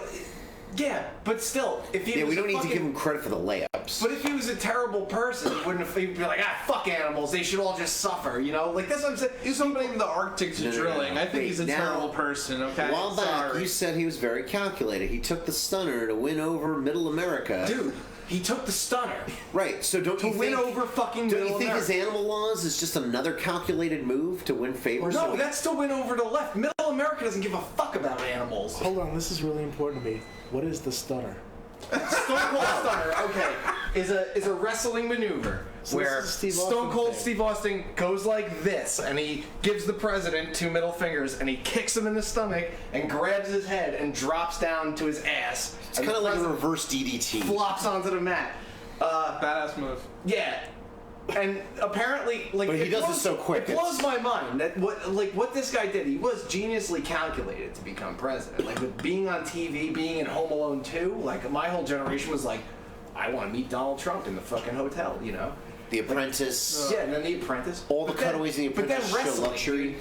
S9: yeah, but still, if he was
S7: we don't need
S9: fucking,
S7: to give him credit for the layups.
S9: But if he was a terrible person, he'd be like, fuck animals, they should all just suffer, you know? Like, that's what I'm saying.
S6: He's opening the Arctic to drilling. I think he's a terrible person, okay?
S7: A while back,
S6: Sorry.
S7: you said he was very calculated. He took the stunner to win over Middle America.
S9: Dude, he took the stunner.
S7: Right, so don't you
S9: win
S7: think,
S9: over fucking
S7: don't you
S9: Middle
S7: think his
S9: America.
S7: animal laws is just another calculated move to win favors?
S9: No, that's to win over the left. Middle America doesn't give a fuck about animals.
S1: Hold on, this is really important to me. What is the stunner?
S9: Stone Cold Stunner, okay, is a wrestling maneuver
S1: So
S9: where
S1: this is Steve
S9: Stone
S1: Austin
S9: Cold
S1: thing.
S9: Steve Austin goes like this, and he gives the president 2 middle fingers, and he kicks him in the stomach, and grabs his head, and drops down to his ass.
S7: It's kind of like a reverse DDT.
S9: Flops onto the mat.
S6: Badass move.
S9: Yeah. And apparently, like,
S7: But he does it so quick,
S9: It blows my mind that what this guy did. He was geniusly calculated to become president. Like, with being on TV, being in Home Alone 2, like, my whole generation was like, I want to meet Donald Trump in the fucking hotel, you know?
S7: The Apprentice.
S9: Yeah, and then The Apprentice.
S7: All the cutaways in The Apprentice
S9: But then
S7: show
S9: wrestling,
S7: luxury.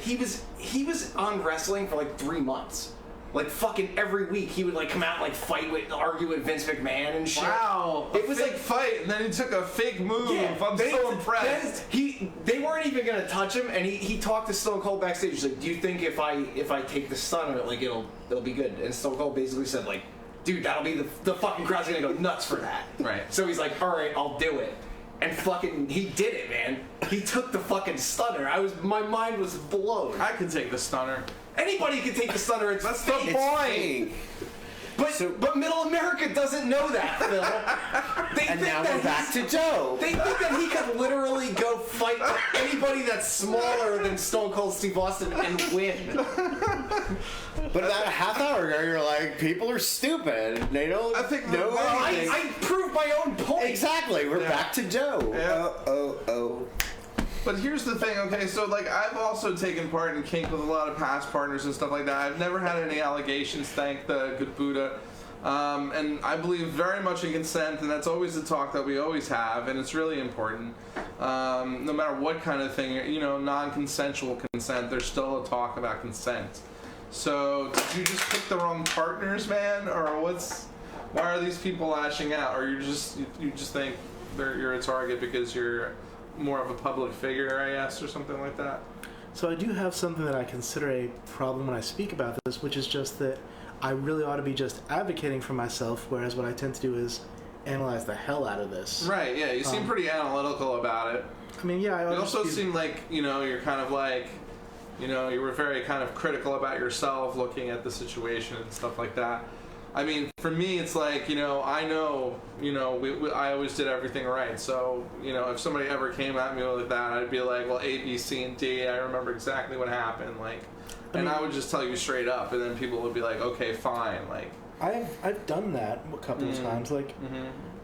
S9: he was on wrestling for like 3 months. Like, fucking every week he would like come out and like argue with Vince McMahon and shit.
S6: Wow.
S9: It was
S6: fake
S9: like
S6: fight, and then he took a fake move. I'm so impressed.
S9: They weren't even gonna touch him, and he talked to Stone Cold backstage. He's like, "Do you think if I take the stunner, like it'll be good?" And Stone Cold basically said, like, "Dude, that'll be the fucking crowd's gonna go nuts for that."
S6: Right.
S9: So he's like, "All right, I'll do it." And fucking, he did it, man. He took the fucking stunner. My mind was blown.
S6: I could take the stunner.
S9: Anybody can take the stunner. That's the
S7: It's
S9: point.
S7: fake.
S9: But Middle America doesn't know that, Phil. They
S7: And
S9: think
S7: now
S9: that
S7: we're back
S9: he's-
S7: to Joe.
S9: They think that he could literally go fight anybody that's smaller than Stone Cold Steve Austin and win.
S7: But about a half hour ago, you're like, people are stupid. They don't
S6: I think
S7: know anything.
S9: I proved my own point.
S7: Exactly. We're back to Joe.
S6: Yeah.
S7: Oh.
S6: But here's the thing, okay, so like I've also taken part in kink with a lot of past partners and stuff like that. I've never had any allegations, thank the good Buddha. And I believe very much in consent, and that's always the talk that we always have, and it's really important. No matter what kind of thing, you know, non-consensual consent, there's still a talk about consent. So did you just pick the wrong partners, man, or why are these people lashing out, or you just think you're a target because you're more of a public figure, I guess, or something like that?
S1: So I do have something that I consider a problem when I speak about this, which is just that I really ought to be just advocating for myself, whereas what I tend to do is analyze the hell out of this.
S6: Right, yeah, you seem pretty analytical about it.
S1: I mean, yeah, I
S6: You also seem like, you know, you're kind of like, you know, you were very kind of critical about yourself, looking at the situation and stuff like that. I mean, for me, it's like, you know, I know, you know, I always did everything right. So, you know, if somebody ever came at me like that, I'd be like, well, A, B, C, and D, I remember exactly what happened. Like, I would just tell you straight up, and then people would be like, okay, fine. Like,
S1: I've done that a couple of times, like,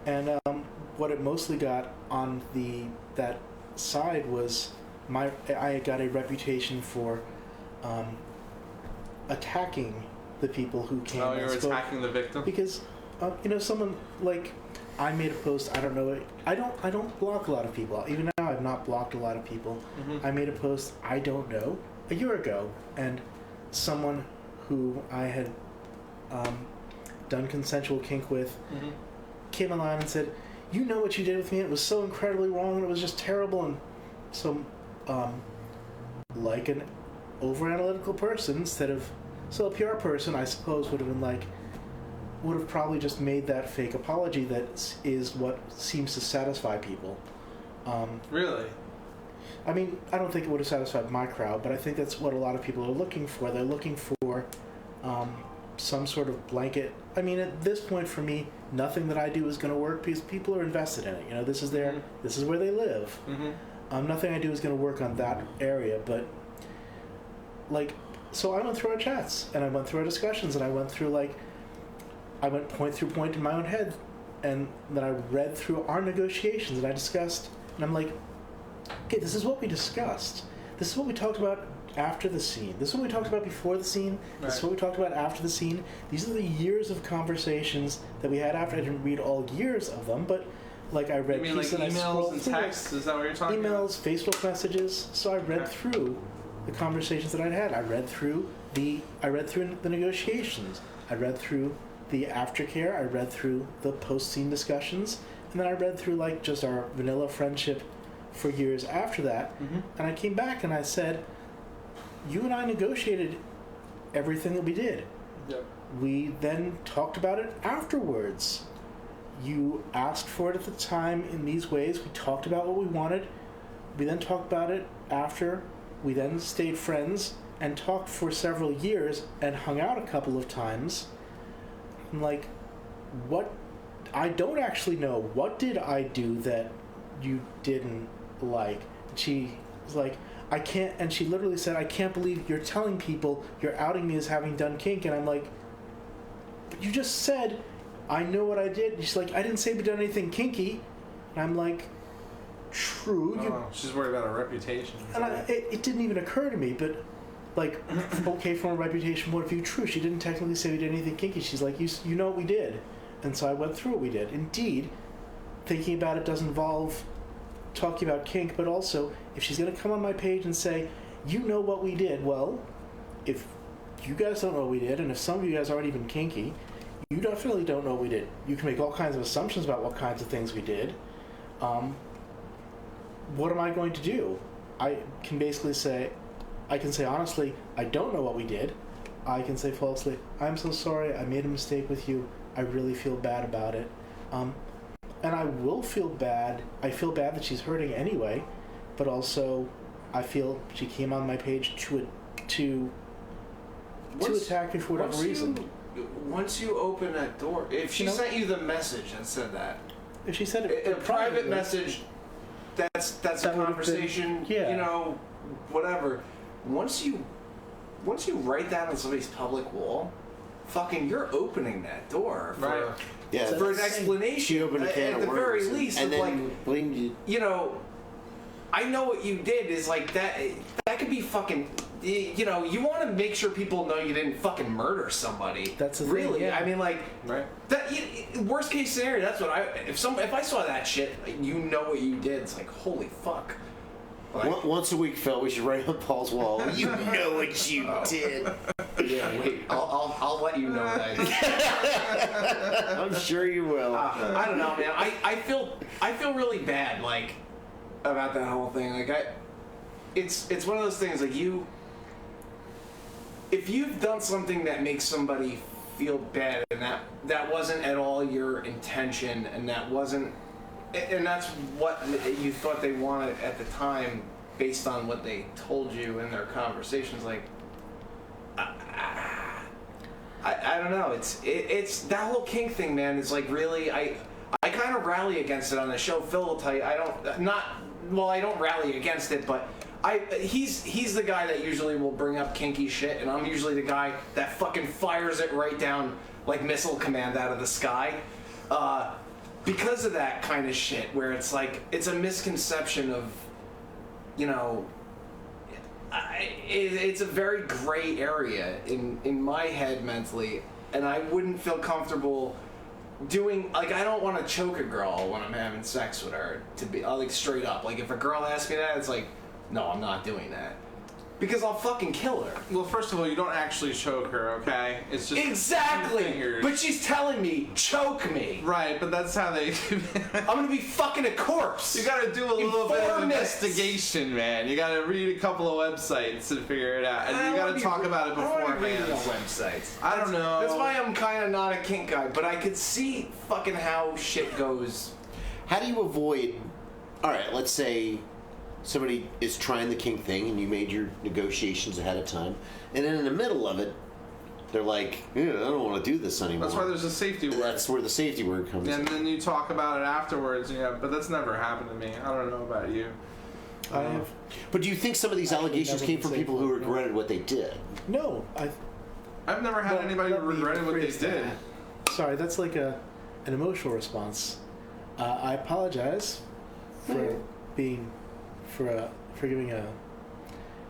S1: and what it mostly got on that side was I got a reputation for attacking the people who came.
S6: oh,
S1: and
S6: you're
S1: spoke.
S6: attacking the victim?
S1: Because you know, someone like I made a post. I don't know. I don't block a lot of people. Even now, I've not blocked a lot of people. I made a post. I don't know a year ago, and someone who I had done consensual kink with came online and said, "You know what you did with me? It was so incredibly wrong, and it was just terrible." And so, like an over-analytical person, instead of So a PR person, I suppose, would have probably just made that fake apology that is what seems to satisfy people.
S8: Really?
S1: I mean, I don't think it would have satisfied my crowd, but I think that's what a lot of people are looking for. They're looking for some sort of blanket. I mean, at this point for me, nothing that I do is going to work because people are invested in it. You know, this is this is where they live.
S8: Mm-hmm.
S1: Nothing I do is going to work on that area, but so I went through our chats and I went through our discussions and I went point through point in my own head, and then I read through our negotiations and I discussed, and I'm like, okay, this is what we discussed. This is what we talked about after the scene. This is what we talked about before the scene. This is what we talked about after the scene. These are the years of conversations that we had after. I didn't read all years of them, but I read
S8: pieces and emails and texts? Is that what you're talking about?
S1: Emails, Facebook messages. So I read through the conversations that I'd had. I read through the negotiations. I read through the aftercare. I read through the post-scene discussions, and then I read through just our vanilla friendship for years after that.
S8: Mm-hmm.
S1: And I came back and I said, you and I negotiated everything that we did.
S8: Yep.
S1: We then talked about it afterwards. You asked for it at the time in these ways. We talked about what we wanted. We then talked about it after. We then stayed friends and talked for several years and hung out a couple of times. I'm like, what? I don't actually know. What did I do that you didn't like? And she was like, I can't, and she literally said, I can't believe you're telling people you're outing me as having done kink. And I'm like, but you just said, I know what I did. And she's like, I didn't say we done anything kinky. And I'm like, true.
S8: She's worried about her reputation.
S1: And it didn't even occur to me, but okay, from a reputation point of view, true. She didn't technically say we did anything kinky. She's like, you know what we did. And so I went through what we did. Indeed, thinking about it does involve talking about kink, but also if she's going to come on my page and say, you know what we did, well, if you guys don't know what we did, and if some of you guys aren't even kinky, you definitely don't know what we did. You can make all kinds of assumptions about what kinds of things we did. What am I going to do? I can say honestly, I don't know what we did. I can say falsely, I'm so sorry, I made a mistake with you, I really feel bad about it. And I will feel bad. I feel bad that she's hurting anyway, but also I feel she came on my page to attack me for whatever reason.
S9: Once you open that door, if she sent you the message and said that,
S1: if she said it
S9: a private message, that's a conversation.
S1: Yeah.
S9: Whatever. Once you write that on somebody's public wall, fucking, you're opening that door for.
S7: Yeah,
S9: for an explanation,
S7: she opened a can
S9: at
S7: of
S9: the very
S7: worms
S9: least,
S7: and then blamed you.
S9: I know what you did is that. That could be fucking. You want to make sure people know you didn't fucking murder somebody.
S1: That's the
S9: really.
S1: thing, yeah.
S9: I mean,
S8: right.
S9: That. Worst case scenario. That's what if I saw that shit, you know what you did. It's like, holy fuck.
S7: Once a week, Phil, we should write on Paul's wall. You know what you did.
S9: Yeah, wait. I'll let you know what I did.
S7: I'm sure you will.
S9: I don't know, man. I feel really bad about that whole thing. It's one of those things if you've done something that makes somebody feel bad and that wasn't at all your intention and that's what you thought they wanted at the time based on what they told you in their conversations, I don't know. It's that whole kink thing, man. Is really I kind of rally against it on the show. Phil will tell you I don't rally against it, but he's the guy that usually will bring up kinky shit, and I'm usually the guy that fucking fires it right down like Missile Command out of the sky. Because of that kind of shit, where it's it's a misconception of, it's a very gray area in my head mentally, and I wouldn't feel comfortable doing, I don't want to choke a girl when I'm having sex with her, to be, straight up. If a girl asks me that, it's no, I'm not doing that. Because I'll fucking kill her.
S8: Well, first of all, you don't actually choke her, okay? It's just
S9: Exactly!
S8: fingers.
S9: But she's telling me, choke me.
S8: Right, but that's how they do it.
S9: I'm gonna be fucking a corpse.
S8: You gotta do a little bit of
S9: 4 minutes.
S8: investigation, man. You gotta read a couple of websites to figure it out. And you gotta talk about it
S9: I don't wanna read
S8: beforehand.
S9: no websites.
S8: I don't know.
S9: That's why I'm kind of not a kink guy, but I could see fucking how shit goes.
S7: How do you avoid? All right, let's say somebody is trying the kink thing, and you made your negotiations ahead of time, and then in the middle of it, they're like, I don't want to do this anymore.
S8: That's why there's a safety word.
S7: That's where the safety word comes in.
S8: And then you talk about it afterwards. Yeah, but that's never happened to me. I don't know about you.
S1: I have
S7: But do you think some of these allegations
S1: never
S7: came
S1: been
S7: from
S1: safe
S7: people who
S1: before, no.
S7: regretted what they did?
S1: no.
S8: I've never had anybody
S1: let me
S8: regretted what they
S1: rephrase
S8: did.
S1: that. Sorry, that's like an emotional response. I apologize for giving a.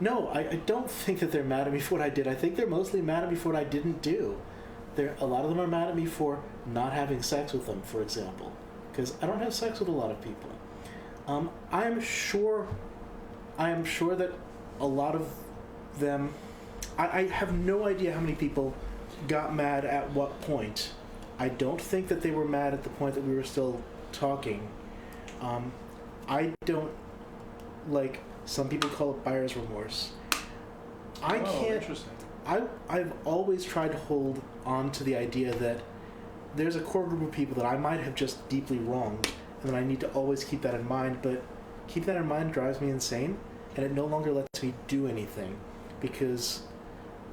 S1: No, I don't think that they're mad at me for what I did. I think they're mostly mad at me for what I didn't do. A lot of them are mad at me for not having sex with them, for example, because I don't have sex with a lot of people. I am sure that a lot of them. I have no idea how many people got mad at what point. I don't think that they were mad at the point that we were still talking. I don't, like, some people call it buyer's remorse. I can't.
S8: Interesting.
S1: I've always tried to hold on to the idea that there's a core group of people that I might have just deeply wronged, and that I need to always keep that in mind, but keep that in mind drives me insane, and it no longer lets me do anything, because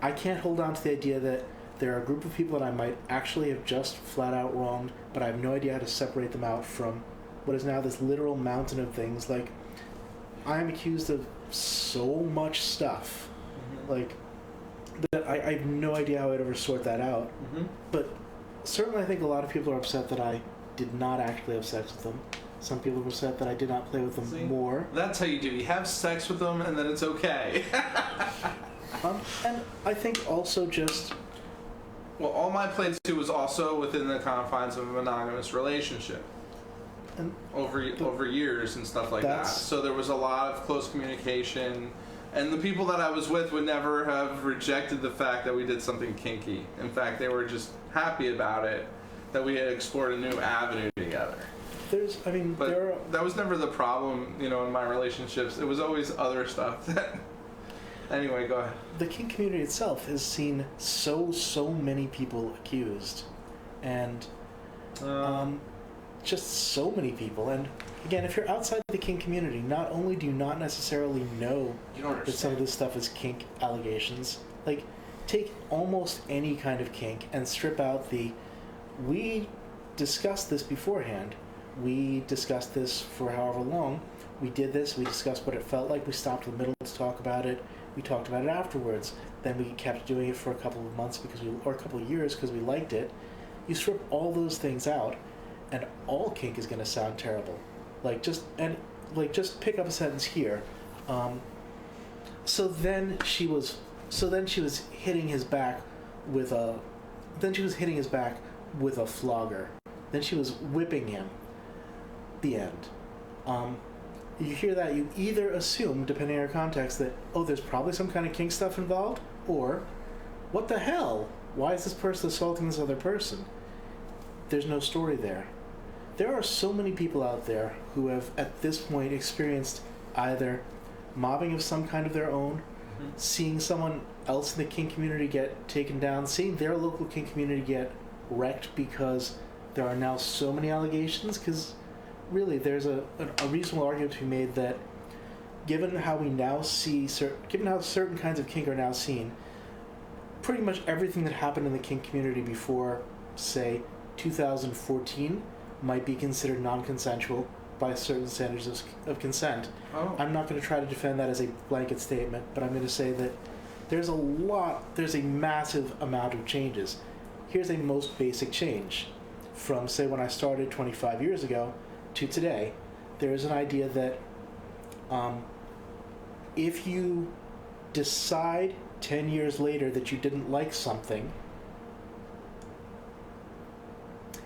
S1: I can't hold on to the idea that there are a group of people that I might actually have just flat out wronged, but I have no idea how to separate them out from what is now this literal mountain of things. Like, I am accused of so much stuff, like, that I have no idea how I'd ever sort that out. But certainly I think a lot of people are upset that I did not actually have sex with them. Some people are upset that I did not play with them more.
S8: That's how you do. You have sex with them, and then it's okay.
S1: And I think also just...
S8: Well, all my played to was also within the confines of a monogamous relationship.
S1: And
S8: over years and stuff like that. So there was a lot of close communication, and the people that I was with would never have rejected the fact that we did something kinky. In fact, they were just happy about it, that we had explored a new avenue together.
S1: But
S8: that was never the problem, in my relationships. It was always other stuff that... Anyway, go ahead.
S1: The kink community itself has seen so many people accused, and just so many people. And again, if you're outside the kink community, not only do you not necessarily know that some of this stuff is kink allegations, like, take almost any kind of kink and strip out we discussed this beforehand, we discussed this for however long, we did this, we discussed what it felt like, we stopped in the middle to talk about it, we talked about it afterwards, then we kept doing it for a couple of months or a couple of years because we liked it. You strip all those things out, and all kink is going to sound terrible. Just pick up a sentence here. So then she was hitting his back with a flogger. Then she was whipping him. The end. You hear that, you either assume, depending on your context, that, there's probably some kind of kink stuff involved, or, what the hell? Why is this person assaulting this other person? There's no story there. There are so many people out there who have, at this point, experienced either mobbing of some kind of their own, seeing someone else in the kink community get taken down, seeing their local kink community get wrecked because there are now so many allegations, because really there's a reasonable argument to be made that given how certain kinds of kink are now seen, pretty much everything that happened in the kink community before, say, 2014 might be considered non-consensual by certain standards of consent. I'm not going to try to defend that as a blanket statement, but I'm going to say that there's a massive amount of changes. Here's a most basic change. From, say, when I started 25 years ago to today, there is an idea that if you decide 10 years later that you didn't like something,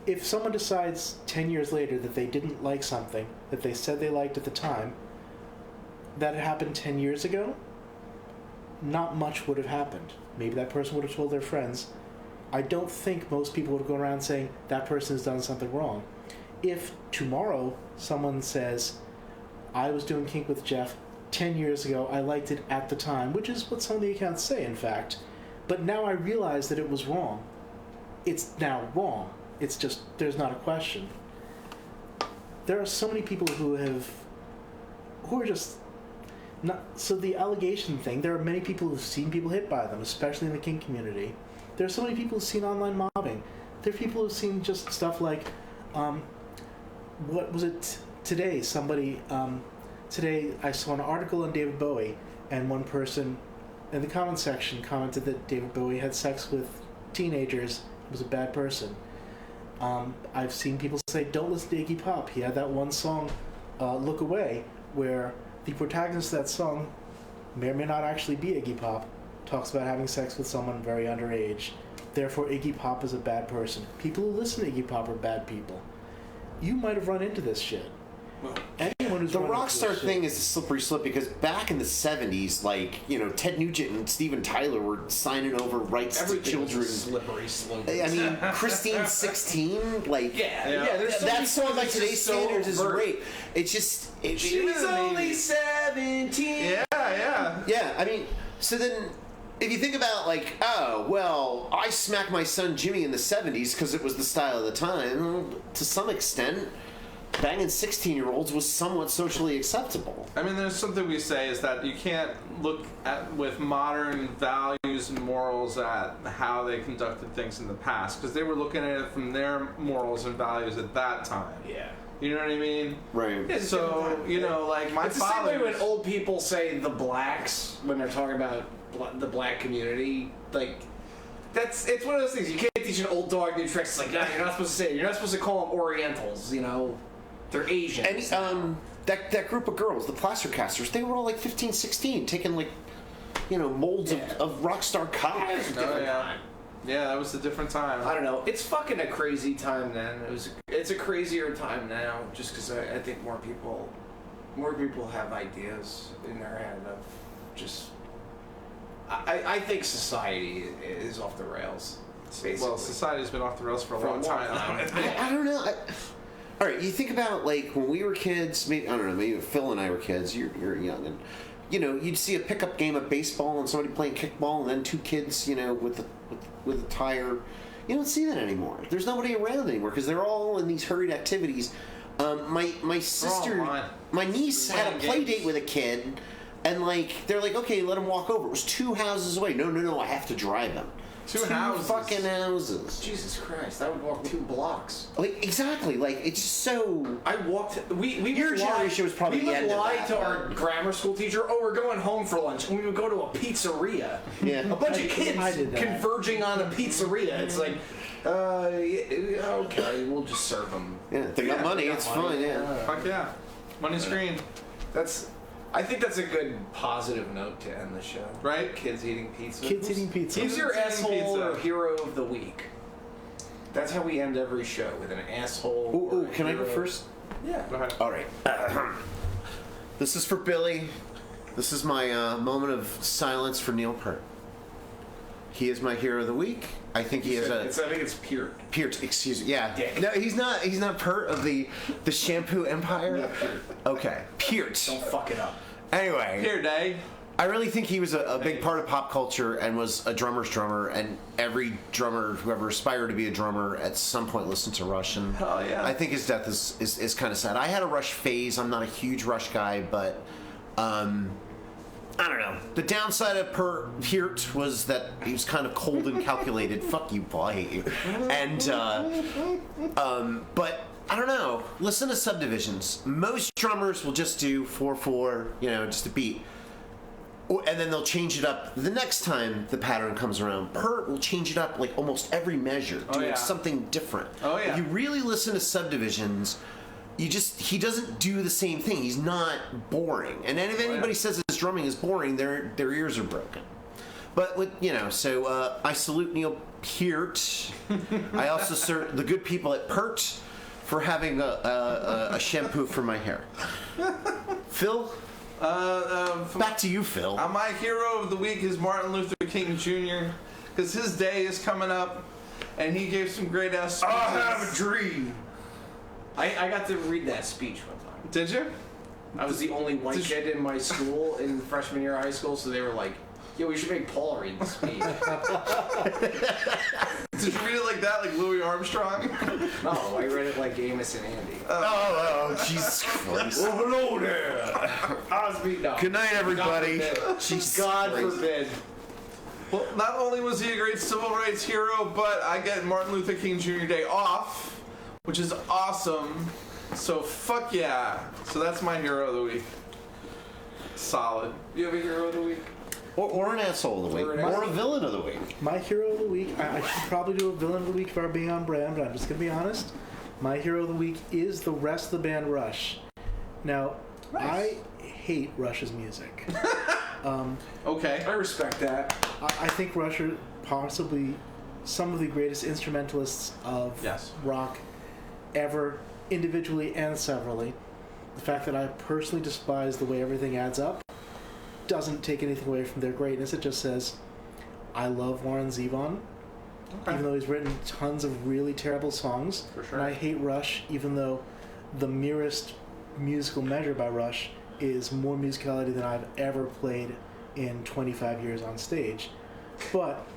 S1: if someone decides 10 years later that they didn't like something that they said they liked at the time, that it happened 10 years ago, not much would have happened. Maybe that person would have told their friends. I don't think most people would go around saying that person has done something wrong. If tomorrow someone says, I was doing kink with Jeff 10 years ago, I liked it at the time, which is what some of the accounts say, in fact, but now I realize that it was wrong. It's now wrong. It's just, there's not a question. There are so many people who are just not. So the allegation thing, there are many people who've seen people hit by them, especially in the kink community. There are so many people who've seen online mobbing. There are people who've seen just stuff like, what was it today? Today I saw an article on David Bowie, and one person in the comment section commented that David Bowie had sex with teenagers, was a bad person. I've seen people say, don't listen to Iggy Pop. He had that one song, Look Away, where the protagonist of that song may or may not actually be Iggy Pop, talks about having sex with someone very underage. Therefore, Iggy Pop is a bad person. People who listen to Iggy Pop are bad people. You might have run into this shit. Anyone who's
S7: The
S1: run into
S7: Rockstar
S1: this
S7: thing
S1: shit.
S7: is a slippery slope because back in the 70s, like, you know, Ted Nugent and Steven Tyler were signing over rights to children.
S9: Slippery slope.
S7: I mean, Christine 16, like,
S9: there's
S7: that song by today's
S9: so
S7: standards is
S9: overt.
S7: great. It's just,
S9: She was only 17.
S7: yeah, I mean, so then if you think about, like, oh, well, I smacked my son Jimmy in the 70s because it was the style of the time, to some extent, banging 16-year-olds was somewhat socially acceptable.
S8: I mean, there's something we say is that you can't look at with modern values and morals at how they conducted things in the past, because they were looking at it from their morals and values at that time.
S9: Yeah.
S8: You know what I mean?
S7: Right.
S9: Yeah,
S8: So, you know, like my
S9: It's the same way
S8: father.
S9: when old people say the blacks when they're talking about the black community. Like, it's one of those things. You can't teach an old dog new tricks. It's like, you're not supposed to say it. You're not supposed to call them Orientals. You know, they're Asians.
S7: And that group of girls, the plaster casters, they were all like 15, 16, taking like, you know, molds of Rockstar cock.
S8: Oh, yeah. Yeah, that was a different time.
S9: I don't know. It's fucking a crazy time then. It's a crazier time now, just because I think more people have ideas in their head of just. I think society is off the rails. Basically.
S8: Well, society's been off the rails for a long time.
S7: I don't know. All right, you think about like when we were kids. Maybe I don't know. Maybe Phil and I were kids. You're young, and you know you'd see a pickup game of baseball and somebody playing kickball, and then two kids, you know, with a tire. You don't see that anymore. There's nobody around anymore because they're all in these hurried activities. My sister, my niece had a play date with a kid, and like they're like, okay, let him walk over. It was 2 houses away. No, I have to drive him.
S8: Two houses.
S7: Fucking houses.
S9: Jesus Christ, I would walk 2 blocks.
S7: Like exactly. Like it's so.
S9: I walked.
S7: Your generation was probably
S9: we
S7: the
S9: would
S7: end of
S9: lie
S7: that,
S9: to
S7: but-
S9: our grammar school teacher. Oh, we're going home for lunch, and we would go to a pizzeria.
S7: Yeah.
S9: A bunch of
S1: I
S9: kids
S1: did that.
S9: converging on a pizzeria. It's like, okay, we'll just serve them.
S7: Yeah, if they got money, it's fine. Yeah.
S8: Fuck yeah. Money's green.
S9: I think that's a good positive note to end the show.
S8: Right?
S9: Kids eating pizza.
S1: Kids eating pizza.
S9: Who's your
S8: Kids eating
S9: asshole
S8: pizza.
S9: or hero of the week? That's how we end every show, with an asshole. or
S7: Ooh,
S9: a
S7: can I go
S9: hero.
S7: first?
S9: Yeah.
S8: Go ahead.
S7: All right. This is for Billy. This is my moment of silence for Neil Peart. He is my hero of the week. I think he is
S9: I think it's Peart.
S7: Peart. Excuse me. Yeah.
S9: Dick.
S7: No, he's not. He's not Peart of the shampoo empire.
S9: Yeah, Peart.
S7: Okay. Peart.
S9: Don't fuck it up.
S7: Anyway.
S8: Here, Day.
S7: I really think he was a big part of pop culture and was a drummer's drummer, and every drummer who ever aspired to be a drummer at some point listened to Rush, and
S8: Hell yeah.
S7: I think his death is kind of sad. I had a Rush phase. I'm not a huge Rush guy, but I don't know. The downside of Peart was that he was kind of cold and calculated. Fuck you, Paul. I hate you. And but I don't know. Listen to Subdivisions. Most drummers will just do 4/4, you know, just a beat. And then they'll change it up the next time the pattern comes around. Peart will change it up like almost every measure, doing
S8: yeah.
S7: something different.
S8: Oh, yeah.
S7: If you really listen to Subdivisions, he doesn't do the same thing. He's not boring. And then if anybody says his drumming is boring, their ears are broken. But with, you know, so I salute Neil Peart. I also salute the good people at Peart for having a shampoo for my hair. Phil? Back to you, Phil.
S8: My hero of the week is Martin Luther King Jr. because his day is coming up, and he gave some great ass speeches.
S9: I have a dream. I got to read that speech one time.
S8: Did you?
S9: I was the only white kid in my school in freshman year of high school, so they were like, "Yo, we should make Paul read the speech."
S8: Did you read it like that, like Louis Armstrong?
S9: No, I read it like Amos and Andy.
S7: Oh, Jesus Christ.
S9: Oh, hello there. Osby, no.
S7: Good night, everybody.
S9: God forbid.
S8: Well, not only was he a great civil rights hero, but I get Martin Luther King Jr. Day off, which is awesome. So fuck yeah. So that's my hero of the week. Solid.
S9: You have a hero of the week?
S7: Or an asshole of the week. Or a villain of the week.
S1: My hero of the week, I should probably do a villain of the week if I'm being on brand, but I'm just going to be honest. My hero of the week is the rest of the band Rush. Now, I hate Rush's music.
S8: Okay.
S9: I respect that.
S1: I think Rush are possibly some of the greatest instrumentalists of rock ever, individually and severally. The fact that I personally despise the way everything adds up doesn't take anything away from their greatness. It just says, I love Warren Zevon, even though he's written tons of really terrible songs.
S8: For sure.
S1: And I hate Rush, even though the merest musical measure by Rush is more musicality than I've ever played in 25 years on stage. But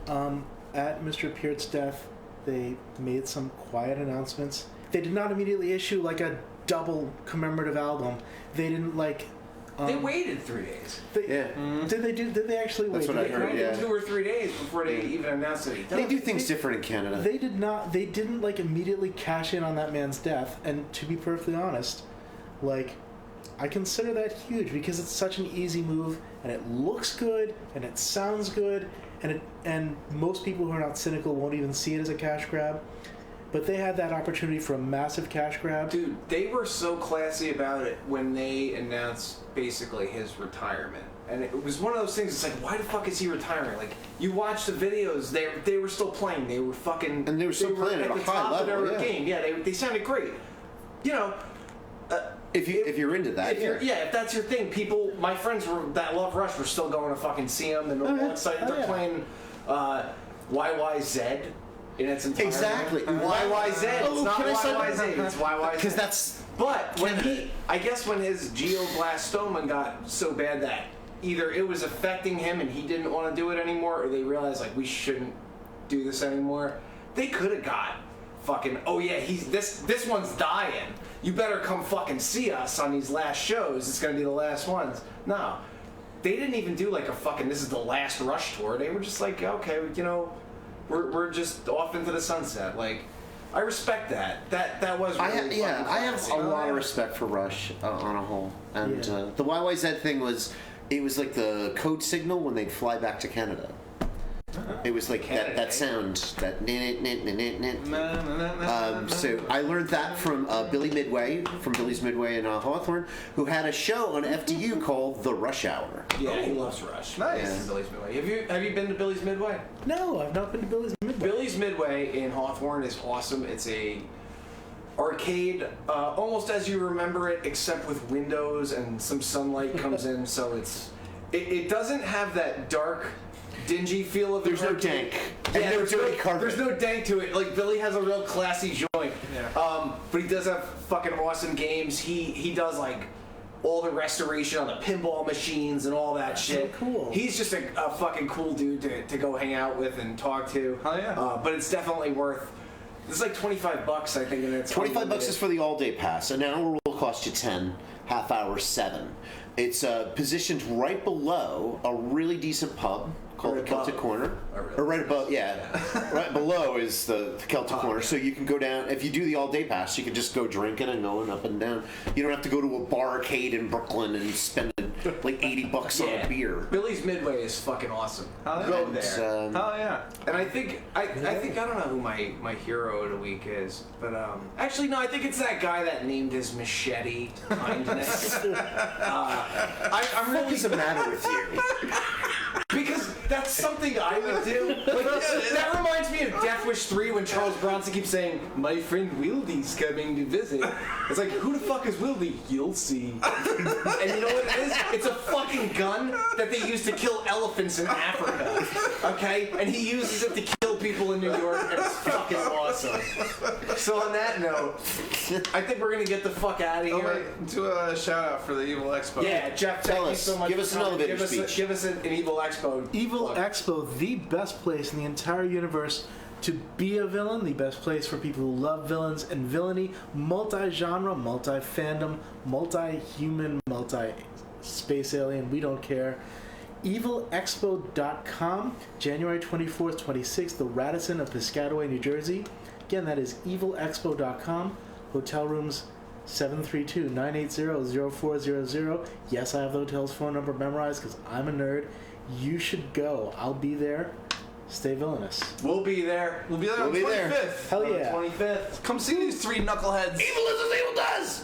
S1: at Mr. Peart's death, they made some quiet announcements. They did not immediately issue like a double commemorative album. They didn't like.
S9: They waited 3 days.
S1: Did they actually wait?
S7: That's what I heard. Yeah.
S9: 2 or 3 days before they even announced it.
S7: They do things different in Canada.
S1: They did not. They didn't like immediately cash in on that man's death. And to be perfectly honest, like, I consider that huge because it's such an easy move, and it looks good, and it sounds good, and most people who are not cynical won't even see it as a cash grab. But they had that opportunity for a massive cash grab.
S9: Dude, they were so classy about it when they announced basically his retirement. And it was one of those things, it's like, why the fuck is he retiring? Like, you watch the videos, they were still playing. They were fucking...
S7: And they were still playing at a high level,
S9: their game. Yeah, they sounded great. You know...
S7: If you're into that,
S9: if that's your thing, people, my friends that love Rush were still going to fucking see them. And they're all excited. They're playing YYZ in its entirety.
S7: Exactly.
S9: YYZ. It's not YYZ. It's YYZ.
S7: Because that's...
S9: But when I guess when his glioblastoma got so bad that either it was affecting him and he didn't want to do it anymore, or they realized like we shouldn't do this anymore, they could have got fucking, oh yeah, this one's dying. You better come fucking see us on these last shows. It's gonna be the last ones. No, they didn't even do like a fucking this is the last Rush tour. They were just like, okay, you know, we're just off into the sunset. Like, I respect that. That was really
S7: I have a lot of respect for Rush on a whole. And the YYZ thing was, it was like the code signal when they'd fly back to Canada. It was like that sound, that so I learned that from Billy Midway, from Billy's Midway in Hawthorne, who had a show on FDU called The Rush Hour.
S9: Yeah, he loves Rush.
S8: Nice.
S9: Yeah. Billy's Midway. Have you been to Billy's Midway?
S1: No, I've not been to Billy's Midway.
S9: Billy's Midway in Hawthorne is awesome. It's a arcade, almost as you remember it, except with windows and some sunlight comes in, so it doesn't have that dark, dingy feel of the
S7: There's
S9: arcade.
S7: no dank. And no dirty carpet.
S9: There's no dank to it. Like, Billy has a real classy joint. Yeah. But he does have fucking awesome games. He does like all the restoration on the pinball machines and all that shit.
S1: So cool.
S9: He's just a fucking cool dude to go hang out with and talk to.
S8: Oh yeah.
S9: But it's definitely worth. It's like $25, I think, and it's
S7: $25 is for the all-day pass. An hour will cost you 10. Half hour 7. It's positioned right below a really decent pub called the Celtic Corner. Or right above, right below is the Celtic Corner. Yeah. So you can go down, if you do the all-day pass, you can just go drinking and going up and down. You don't have to go to a barcade in Brooklyn and spend like $80 on a beer.
S9: Billy's Midway is fucking awesome.
S8: Go
S9: there.
S8: Oh yeah.
S9: And I think I don't know who my hero of the week is, but actually no, I think it's that guy that named his machete Kindness. I'm really
S7: What's the matter with you?
S9: Because that's something I would do. Like, that reminds me of Death Wish 3 when Charles Bronson keeps saying, "My friend Wildy's coming to visit." It's like, who the fuck is Wildy? You'll see. And you know what it is? It's a fucking gun that they use to kill elephants in Africa. Okay? And he uses it to kill people in New York, and it's fucking awesome. So on that note, I think we're gonna get the fuck out of here.
S6: Wait, do a shout out for the Evil Expo.
S9: Yeah, Jeff,
S7: Tell
S9: thank
S7: us.
S9: you so much.
S7: Give us
S9: for
S7: an
S9: coming.
S7: elevator speech.
S9: Give us an Evil Expo.
S1: Evil
S9: plug.
S1: Expo, the best place in the entire universe to be a villain, the best place for people who love villains and villainy, multi-genre, multi-fandom, multi-human, multi-space alien, we don't care. EvilExpo.com, January 24th, 26th, the Radisson of Piscataway, New Jersey. Again, that is EvilExpo.com. Hotel rooms 732-980-0400. Yes, I have the hotel's phone number memorized because I'm a nerd. You should go. I'll be there. Stay villainous.
S9: We'll be there.
S6: We'll be there on the 25th.
S1: Hell
S9: On the
S1: yeah.
S9: 25th.
S6: Come see these three knuckleheads.
S9: Evil is as evil does.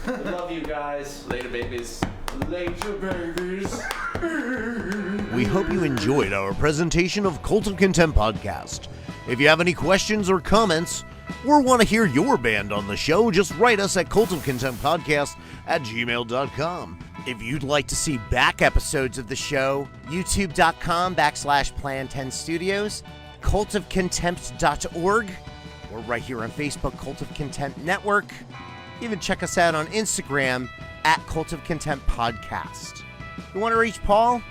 S9: We love you guys.
S6: Later, babies.
S9: Later, babies.
S5: We hope you enjoyed our presentation of Cult of Contempt podcast. If you have any questions or comments, or want to hear your band on the show, just write us at cultofcontemptpodcast@gmail.com. If you'd like to see back episodes of the show, youtube.com/Plan10 Studios, cultofcontempt.org, or right here on Facebook, Cult of Contempt Network. Even check us out on Instagram at Cult of Contempt Podcast. You want to reach Paul?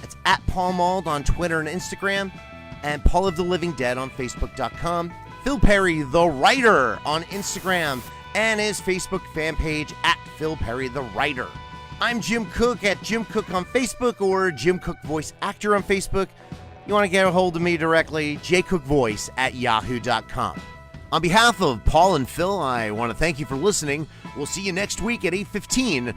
S5: It's at Paul Mauld on Twitter and Instagram, and Paul of the Living Dead on Facebook.com. Phil Perry, the writer, on Instagram, and his Facebook fan page at Phil Perry, the writer. I'm Jim Cook at Jim Cook on Facebook, or Jim Cook Voice Actor on Facebook. You want to get a hold of me directly, jcookvoice@yahoo.com. On behalf of Paul and Phil, I want to thank you for listening. We'll see you next week at 8:15